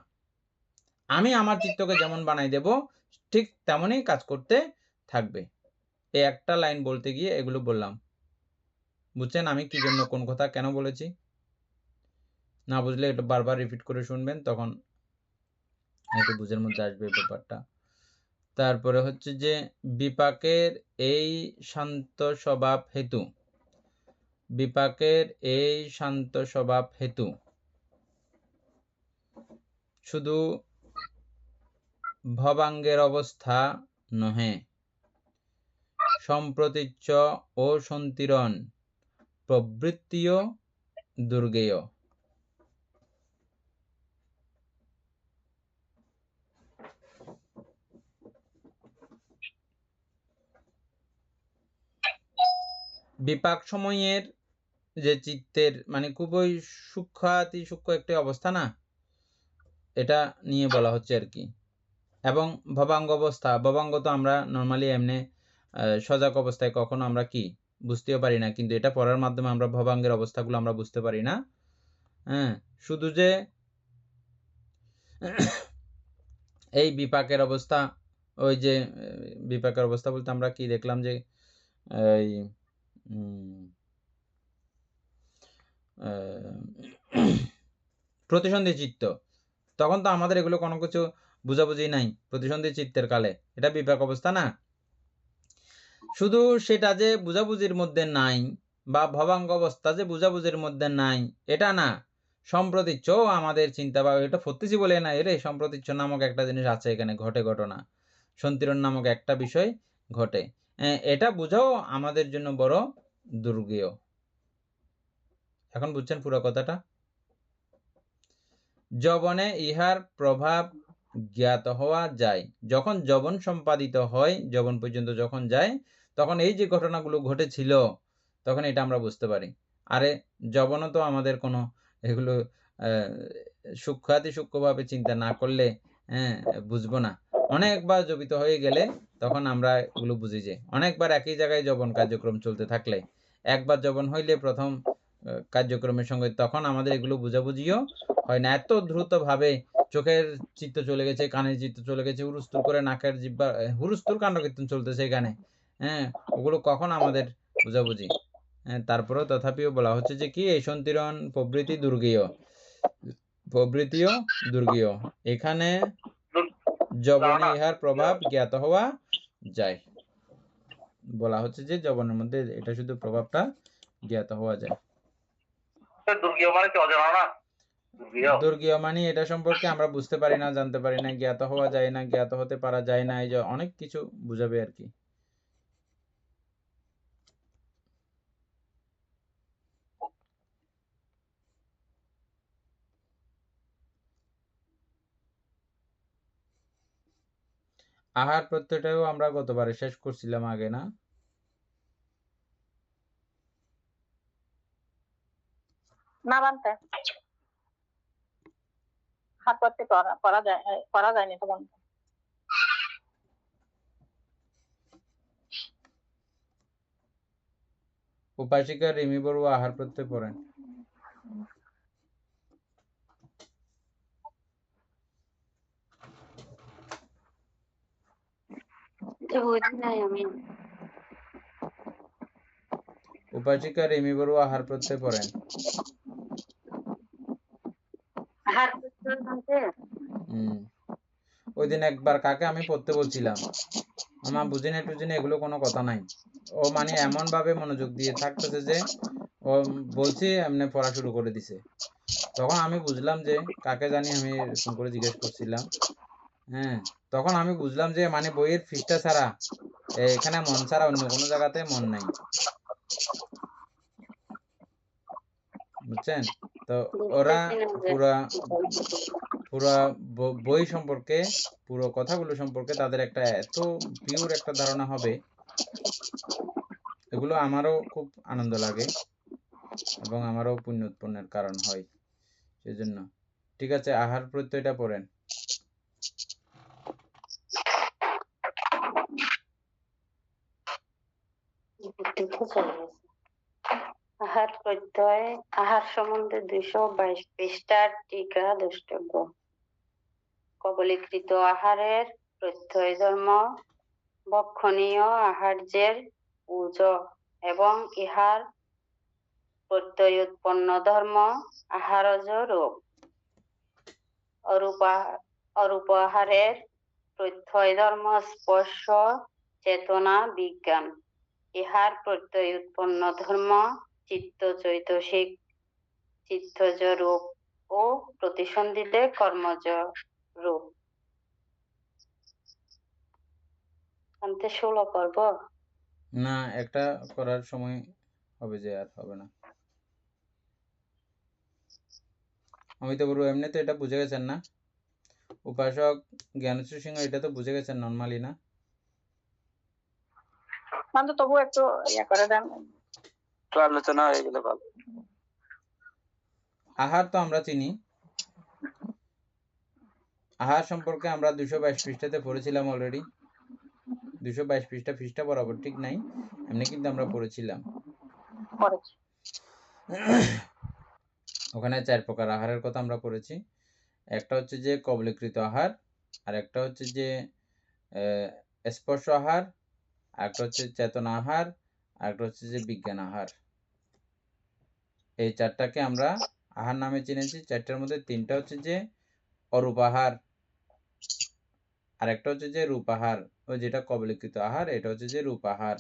আমি আমার চিত্তকে যেমন বানাই দেব, ঠিক তেমনই কাজ করতে থাকবে। এই একটা লাইন বলতে গিয়ে এগুলো বললাম। বুঝছেন আমি কি জন্য কোন কথা কেন বলেছি? না বুঝলে এটা বারবার রিপিট করে শুনবেন, তখন একটু বুঝের মধ্যে আসবে ব্যাপারটা। তারপরে হচ্ছে যে বিপাকের এই শান্ত স্বভাব হেতু, বিপাকের এই শান্ত স্বভাব হেতু শুধু ভবাঙ্গের অবস্থা নহে, সম্প্রতীচ্য ও সন্তিরণ প্রবৃত্তিও দুর্গেয়। বিপাক সময়ের যে চিত্তের মানে খুবই সূক্ষ্মাতি সূক্ষ্ম একটি অবস্থা না, এটা নিয়ে বলা হচ্ছে আর কি। এবং ভবাঙ্গ অবস্থা, ভবাঙ্গ তো আমরা নর্মালি এমনি সজাগ অবস্থায় কখনো আমরা কি বুঝতেও পারি না, কিন্তু এটা পড়ার মাধ্যমে আমরা ভবাঙ্গের অবস্থাগুলো আমরা বুঝতে পারি না। হ্যাঁ, শুধু যে এই বিপাকের অবস্থা, ওই যে বিপাকের অবস্থা বলতে আমরা কি দেখলাম যে এই প্রতিসন্ধি চিত্ত, তখন তো আমাদের এগুলো কোনো কিছু বুঝাবুঝি নাই প্রতিসন্ধি চিত্তের কালে, এটা বিপাক অবস্থা না। শুধু সেটা যে বুঝাবুঝির মধ্যে নাই বা ভবাঙ্গ অবস্থা যে বুঝাবুঝির মধ্যে নাই এটা না, সম্প্রতিচ্ছ আমাদের চিন্তা বা এটা ফত্তিছি বলে না, এরে সম্প্রতিচ্ছ নামক একটা জিনিস আছে, এখানে ঘটে ঘটনা, সন্তিরণ নামক একটা বিষয় ঘটে, এটা বুঝাও আমাদের জন্য বড় দুর্গেয়। এখন বুঝছেন পুরো কথাটা? যবনে ইহার প্রভাব জ্ঞাত হওয়া যায়। যখন যবন সম্পাদিত হয়, যবন পর্যন্ত যখন যায়, তখন এই যে ঘটনাগুলো ঘটেছিল তখন এটা আমরা বুঝতে পারি। আরে যবনও তো আমাদের কোনো এগুলো সূক্ষ্মাতি সূক্ষ্মভাবে চিন্তা না করলে বুঝবো না। অনেকবার যবিত হয়ে গেলে তখন আমরা এগুলো বুঝি যে অনেকবার একই জায়গায় যবন কার্যক্রম চলতে থাকলে, একবার যবন হইলে প্রথম কার্যক্রমের সঙ্গে, তখন আমাদের এগুলো বুঝাবুঝিও হয় না। এত দ্রুতভাবে চোখের চিত্ত চলে গেছে, কানের চিত্ত চলে গেছে, হুরুস্তুর করে নাকের জিহ্বা হুরুস্তুর কাণ্ডকীর্তন চলতেছে এখানে। ওগুলো কখন আমাদের বুঝাবুঝি? তারপরেও তথাপিও বলা হচ্ছে যে কি এই সন্তিরণ প্রবৃত্তি দুর্গেয়, প্রবৃত্তিও দুর্গেয়। এখানে যবনে ইহার প্রভাব জ্ঞাত হওয়া যায়। বলা হচ্ছে যে যবনের মধ্যে এটা শুধু প্রভাবটা জ্ঞাত হওয়া যায়। দুর্গীয় মানে কি অজানা না? দুর্গীয় মানে এটা সম্পর্কে আমরা বুঝতে পারি না, জানতে পারি না, জ্ঞাত হওয়া যায় না, জ্ঞাত হতে পারা যায় না, এই যে অনেক কিছু বুঝাবে আর কি। আহার প্রত্যয়টাও আমরা গতবারে শেষ করছিলাম আগে, না? না বানতে হাত করতে করা যায়নি তো বানতে। উপাসিকা রিমি বড়ুয়া আহার প্রত্যয় পড়েন। উপাসিকা রিমি বড়ুয়া আহার প্রত্যয় পড়েন। ওই দিন একবার কাকে আমি পড়তে বলছিলাম, আমার বুঝিনি টুঝিনি এগুলো কোনো কথা নাই। ও মানে এমন ভাবে মনোযোগ দিয়ে থাকতেছে যে ও বলছি এমনি পড়া শুরু করে দিছে। তখন আমি বুঝলাম যে কাকে জানি আমি এরকম করে জিজ্ঞেস করছিলাম। হ্যাঁ, তখন আমি বুঝলাম যে মানে বইয়ের পৃষ্ঠা ছাড়া এখানে মন ছাড়া অন্য কোনো জায়গাতে মন নাই, বুঝছেন? তো ওরা পুরা বই সম্পর্কে, পুরো কথাগুলো সম্পর্কে তাদের একটা এত পিওর একটা ধারণা হবে, এগুলো আমারও খুব আনন্দ লাগে এবং আমারও পুণ্য উৎপন্নের কারণ হয় সেজন্য। ঠিক আছে, আহার প্রত্যয়টা পড়েন। আহার প্রত্যয়, আহার সম্বন্ধে 222 পৃষ্ঠার টিকা দ্রষ্টব্য। কবলীকৃত আহারের প্রত্যয় ধর্ম ভক্ষণীয় আহার্যের উজ এবং ইহার প্রত্যয় উৎপন্ন ধর্ম আহারজ রূপ। অরূপ আহারের প্রত্যয় ধর্ম স্পর্শ চেতনা বিজ্ঞান। ইহার প্রত্যয় উৎপন্ন ধর্ম চিত্ত চৈতসিক চিত্তজ রূপ ও প্রতিসন্ধিতে কর্মজ রূপ। আনতে 16 করব না, একটা করার সময় হবে যে আর হবে না। অমিত গুরু এমনি তো এটা বুঝে গেছেন না? উপাসক জ্ঞানেশ্বর সিংহ এটা তো বুঝে গেছেন নর্মালি, না? তো তবু একটু ইয়ে করে দেন, আলোচনা হয়ে গেলে ভালো। আহার তো আমরা চিনি। আহার সম্পর্কে আমরা 222 পৃষ্ঠাতে পড়েছিলাম অলরেডি। 222 পৃষ্ঠা বরাবর ঠিক নাই, এমনি কিন্তু আমরা পড়েছিলাম। ওখানে 4 প্রকার আহারের কথা আমরা পড়েছি। একটা হচ্ছে যে কবলীকৃত আহার, আর একটা হচ্ছে যে স্পর্শ আহার, আর একটা হচ্ছে চেতনা আহার, আর একটা হচ্ছে যে বিজ্ঞান আহার। এই 4টাকে আমরা আহার নামে চিনেছি। 4টার মধ্যে 3টা হচ্ছে যে অরূপ আহার, আর একটা হচ্ছে যে রূপ আহার। ওই যেটা কবলীকৃত আহার, এটা হচ্ছে যে রূপ আহার।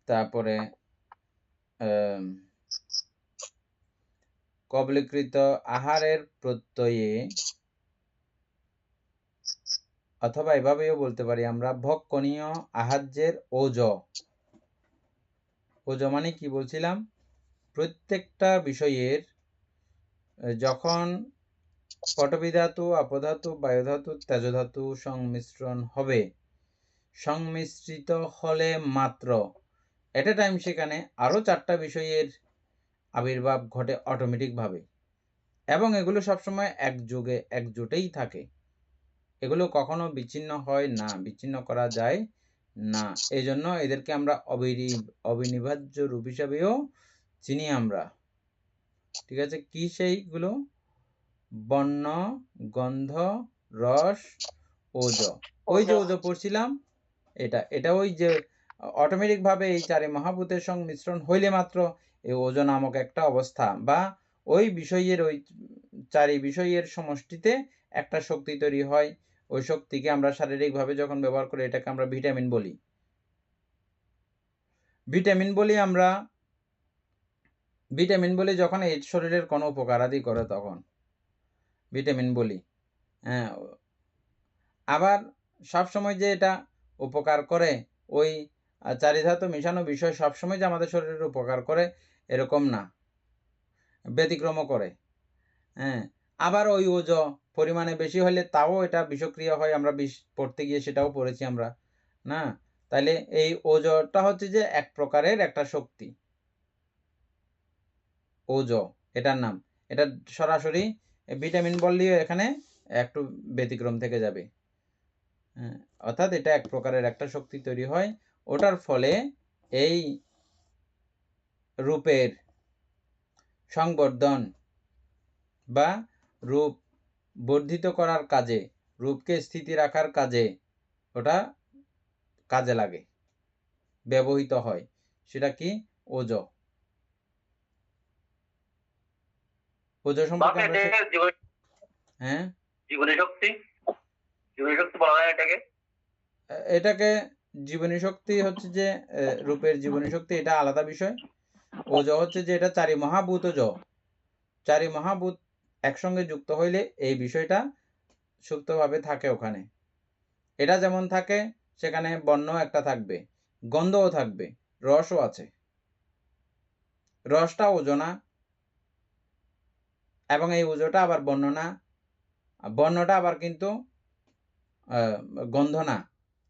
তারপরে কবলীকৃত আহারের প্রত্যয়ে, অথবা এভাবেও বলতে পারি আমরা, ভক্ষণীয় আহার্যের ওজ। ওজ মানে কি বলছিলাম? প্রত্যেকটা বিষয়ের যখন পটবী ধাতু, আপধাতু, বায়ুধাতু, তেজধাতু সংমিশ্রণ হবে, সংমিশ্রিত হলে মাত্র এট এ টাইম সেখানে আরো 4টা বিষয়ের আবির্ভাব ঘটে অটোমেটিকভাবে, এবং এগুলো সবসময় একজোটেই থাকে। এগুলো কখনো বিচ্ছিন্ন হয় না, বিচ্ছিন্ন করা যায় না। এই জন্য এদেরকে আমরা অবিনিভাজ্য রূপ হিসাবেও চিনি আমরা। ঠিক আছে, কি সেইগুলো? বর্ণ, গন্ধ, রস, ওজ। ওই যে ওজ পড়ছিলাম, এটা ওই যে অটোমেটিক ভাবে এই 4 মহাভূতের সংমিশ্রণ হইলে মাত্র এই ওজ নামক একটা অবস্থা, বা ওই বিষয়ের, ওই 4 বিষয়ের সমষ্টিতে একটা শক্তি তৈরি হয়। ওই শক্তিকে আমরা শারীরিকভাবে যখন ব্যবহার করি, এটাকে আমরা ভিটামিন বলি। ভিটামিন বলি যখন এই শরীরের কোনো উপকারাদি করে, তখন ভিটামিন বলি। হ্যাঁ, আবার সবসময় যে এটা উপকার করে, ওই 4 ধাতু মিশানো বিষয় সবসময় যে আমাদের শরীরের উপকার করে এরকম না, ব্যতিক্রমও করে। হ্যাঁ, আবার ওই ওজ পরিমাণে বেশি হলে তাও এটা বিষক্রিয়া হয়, আমরা বিষ পড়তে গিয়ে সেটাও পড়েছি আমরা না। তাহলে এই ওজটা হচ্ছে যে এক প্রকারের একটা শক্তি, ওজ এটার নাম। এটা সরাসরি ভিটামিন বললেও এখানে একটু ব্যতিক্রম থেকে যাবে। অর্থাৎ এটা এক প্রকারের একটা শক্তি তৈরি হয়, ওটার ফলে এই রূপের সংবর্ধন বা রূপ বর্ধিত করার কাজে, রূপকে স্থিতি রাখার কাজে ওটা কাজে লাগে, ব্যবহৃত হয়। সেটা কি? ওজ। ওজ সম্পর্কে আমরা হ্যাঁ, জীবনী শক্তি, জীবনী শক্তি বলা যায় এটাকে। এটাকে জীবনী শক্তি হচ্ছে যে রূপের জীবনী শক্তি, এটা আলাদা বিষয়। ওজ হচ্ছে যে এটা চারি মহাভূত জ, চারি মহাভূত একসঙ্গে যুক্ত হইলে এই বিষয়টা সুপ্তভাবে থাকে ওখানে। এটা যেমন থাকে সেখানে বর্ণ একটা থাকবে, গন্ধও থাকবে, রসও আছে। রসটা ওজনা, এবং এই ওজটা আবার বর্ণ না, বর্ণটা আবার কিন্তু গন্ধ না।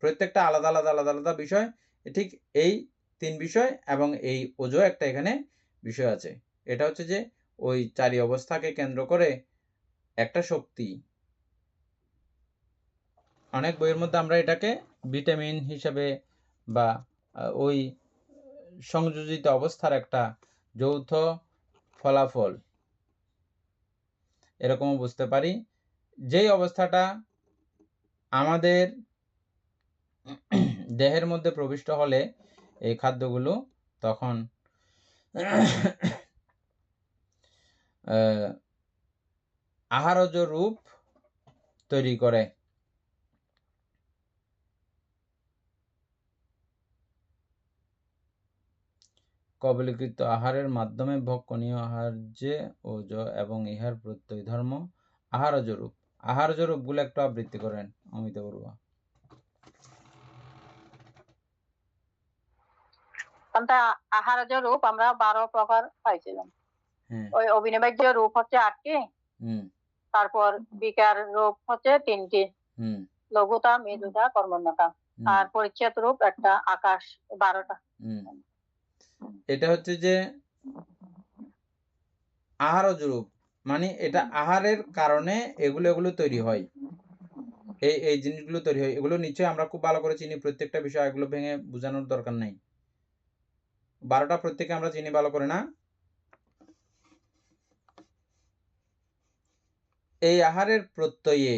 প্রত্যেকটা আলাদা আলাদা আলাদা আলাদা বিষয়। ঠিক এই তিন বিষয় এবং এই ওজো একটা এখানে বিষয় আছে। এটা হচ্ছে যে ওই চারি অবস্থাকে কেন্দ্র করে একটা শক্তি। অনেক বইয়ের মধ্যে আমরা এটাকে ভিটামিন হিসেবে বা ওই সংযোজিত অবস্থার একটা যৌথ ফলাফল এরকমও বুঝতে পারি। যেই অবস্থাটা আমাদের দেহের মধ্যে প্রবিষ্ট হলে এই খাদ্যগুলো তখন আহারজ রূপ তৈরি করে। কবলীকৃত আহারের মাধ্যমে ভক্ষণীয় আহার্যে ওজ এবং ইহার প্রত্যয় ধর্ম আহারজ রূপ। আহারজ রূপগুলো একটু আবৃত্তি করেন অমিতা বড়ুয়া। আহারজ রূপ আমরা 12 প্রকার পাইছিলাম। ওই অভিনিবেদ্য রূপ হচ্ছে 8টি, তারপর বিকার রূপ হচ্ছে 3টি, লঘুতা, মৃদুতা, কর্মণ্যতা, আর পরিচ্ছেদ রূপ একটা, আকাশ 12টা। এটা হচ্ছে যে আহারজ রূপ, মানে এটা আহারের কারণে এগুলো তৈরি হয়, এই জিনিসগুলো তৈরি হয়। এগুলো নিশ্চয়ই আমরা খুব ভালো করে চিনি, প্রত্যেকটা বিষয় এগুলো ভেঙে বোঝানোর দরকার নাই। 12টা প্রত্যেকে আমরা চিনি ভালো করে না। এই আহারের প্রত্যয়ে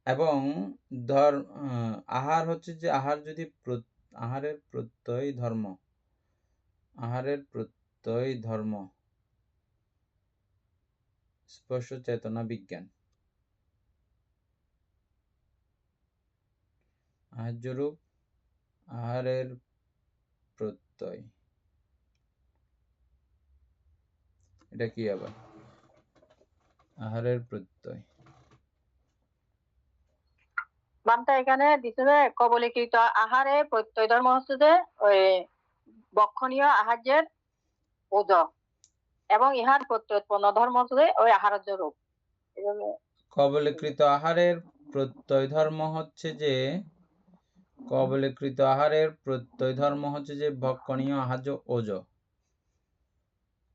এবং আহার হচ্ছে যে আহারের প্রত্যয় ধর্ম স্পর্শ চেতনা বিজ্ঞান। আহার্য রূপ, আহারের প্রত্যয়, এটা কি আবার? আহারের প্রত্যয় বামটা এখানে দিচ্ছে যে কবলীকৃত আহারে প্রত্যয় ধর্ম হচ্ছে যে ওই বক্ষণীয় আহার্যের ওজ, এবং ইহার প্রত্যয়োৎপন্ন ধর্ম হচ্ছে যে ওই আহারজ রূপ। কবলীকৃত আহারের প্রত্যয় ধর্ম হচ্ছে যে ভক্ষণীয় আহার্য ওজ।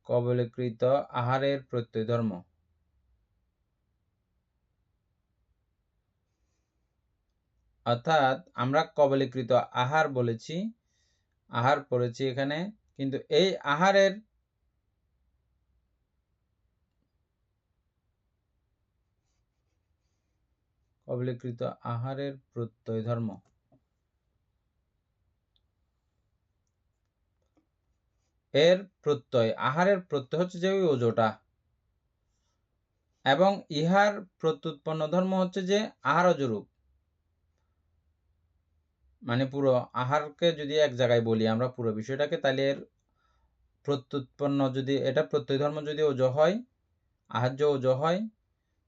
কবলীকৃত আহারের প্রত্যয় ধর্ম, অর্থাৎ আমরা কবলীকৃত আহার বলেছি, আহার পড়েছি এখানে, কিন্তু এই আহারের কবলীকৃত আহারের প্রত্যয় ধর্ম, এর প্রত্যয়, আহারের প্রত্যয় হচ্ছে যে ওই ওজটা, এবং ইহার প্রত্যুৎপন্ন ধর্ম হচ্ছে যে আহারজ রূপ। মানে পুরো আহারকে যদি এক জায়গায় বলি আমরা পুরো বিষয়টাকে, তাহলে এর প্রত্যুৎপন্ন, যদি এটা প্রত্যয় ধর্ম যদি ওজ হয়, আহার্য ওজ হয়,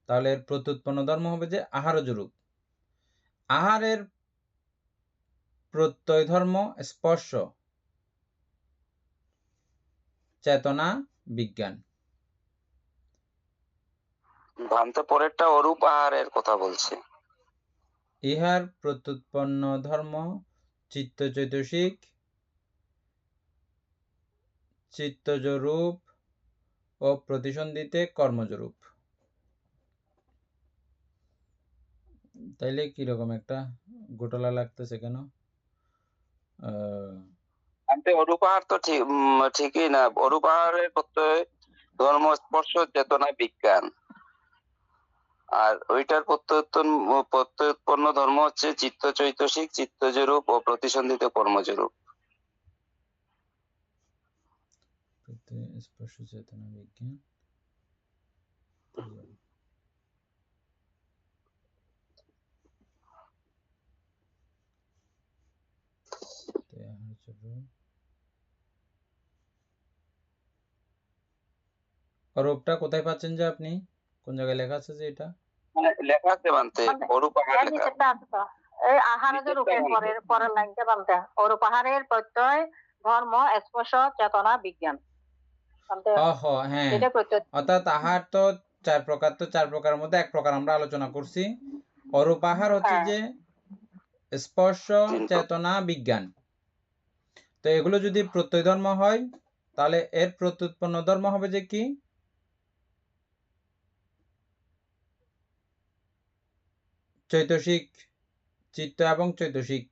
তাহলে এর প্রত্যুৎপন্ন ধর্ম হবে যে আহারজ রূপ। আহারের প্রত্যয় ধর্ম স্পর্শ চেতনা বিজ্ঞান। ভ্রান্ত পরেরটা অরূপ আহারের কথা বলছে। ইহার প্রত্যুৎপন্ন ধর্ম চিত্তচৈতসিক চিত্তজরূপ ও প্রতিসন্ধিতে কর্মজরূপ। তাইলে কিরকম একটা গোটালা লাগতেছে কেন? অরূপ আহার তো ঠিকই না। অরূপ আহারের প্রত্যয় ধর্ম স্পর্শ চেতনা বিজ্ঞান, আর ওইটার প্রত্যুৎপন্ন ধর্ম হচ্ছে চিত্ত চৈতসিক চিত্তজরূপ ও প্রতিসন্ধিত কর্মজরূপ। স্পর্শ চেতনা বিজ্ঞান। অরূপটা কোথায় পাচ্ছেন যে আপনি? কোন জায়গায় লেখা আছে যে এটা? মানে লেখা আছে বানতে অরূপ আহার এই লেখা। নিচেরটা আছে তো। এই আহারের রূপের পরের লাইনটা বানতে অরূপ আহারের প্রত্যয় ধর্ম স্পর্শ চেতনা বিজ্ঞান। হ্যাঁ, এটা প্রত্যয়। অর্থাৎ আহার তো চার প্রকার, তো চার প্রকারের মধ্যে এক প্রকার আমরা আলোচনা করছি। অরূপ আহার হচ্ছে যে স্পর্শ চেতনা বিজ্ঞান। তো এগুলো যদি প্রত্যয় ধর্ম হয় তাহলে এর প্রত্যুৎপন্ন ধর্ম হবে যে কি? চৈতসিক চিত্ত এবং চৈতসিক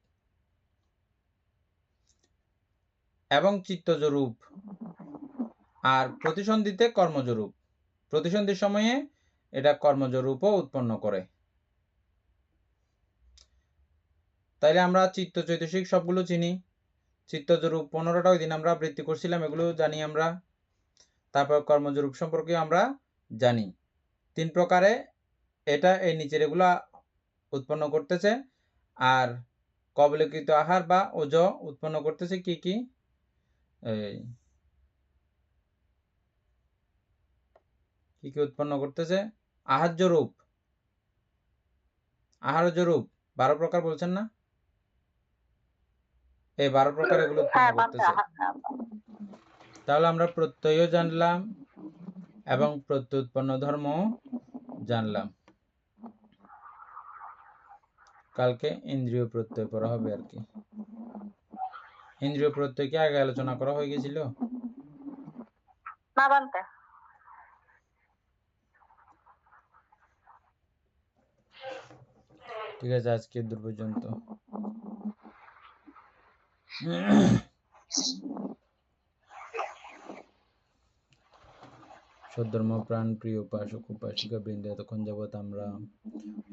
এবং চিত্তজরূপ, আর প্রতিসন্ধিতে কর্মজরূপ। প্রতিসন্ধির সময়ে এটা কর্মজরূপও উৎপন্ন করে। তাইলে আমরা চিত্ত চৈতসিক সবগুলো চিনি। চিত্তজরূপ 15টা ওই দিন আমরা আবৃত্তি করছিলাম, এগুলো জানি আমরা। তারপর কর্মজরূপ সম্পর্কে আমরা জানি। 3 প্রকারে এটা এই নিচের এগুলা উৎপন্ন করতেছে। আর কবলিকৃত আহার বা ওজ উৎপন্ন করতেছে কি কি? কি কি উৎপন্ন করতেছে? আহার্য রূপ, আহার্য রূপ 12 প্রকার বলছেন না? এই 12 প্রকার এগুলো উৎপন্ন করতেছে। তাহলে আমরা প্রত্যয়ও জানলাম এবং প্রত্যুৎপন্ন ধর্ম জানলাম। কালকে ইন্দ্রিয় প্রত্যয় পড়া হবে আর কি। ইন্দ্রিয় প্রত্যয় কি আগে আলোচনা করা হয়ে গেছিল? না বানতে। ঠিক আছে, আজকে দূর পর্যন্ত। সদ্ধর্ম প্রাণ প্রিয় উপাসক উপাসিকা বৃন্দ, এতক্ষণ যাবৎ আমরা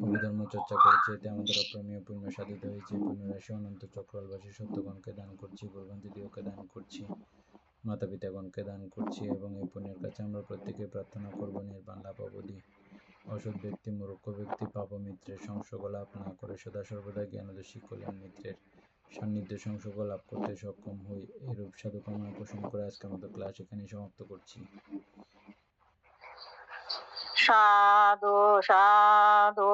অভিধর্ম চর্চা করেছি। এতে আমাদের অপ্রমেয় পুণ্য সাধিত হয়েছে। পুণ্যরাশি অনন্ত চক্রবাসী সত্যগণকে দান করছি, পূর্বাঞ্জলিকে দান করছি, মাতা পিতাগণকে দান করছি, এবং এই পুণ্যের কাছে আমরা প্রত্যেকে প্রার্থনা করব নির্বাণ লাভ অবধি অসৎ ব্যক্তি মূর্খ ব্যক্তি পাপ মিত্রের সংসর্গ লাভ না করে সদা সর্বদা জ্ঞানদর্শী কল্যাণ মিত্রের সান্নিধ্য সংসর্গ লাভ করতে সক্ষম হই। এরূপ সাধু কামনা পোষণ করে আজকের মতো ক্লাস এখানেই সমাপ্ত করছি। সাধু সাধু।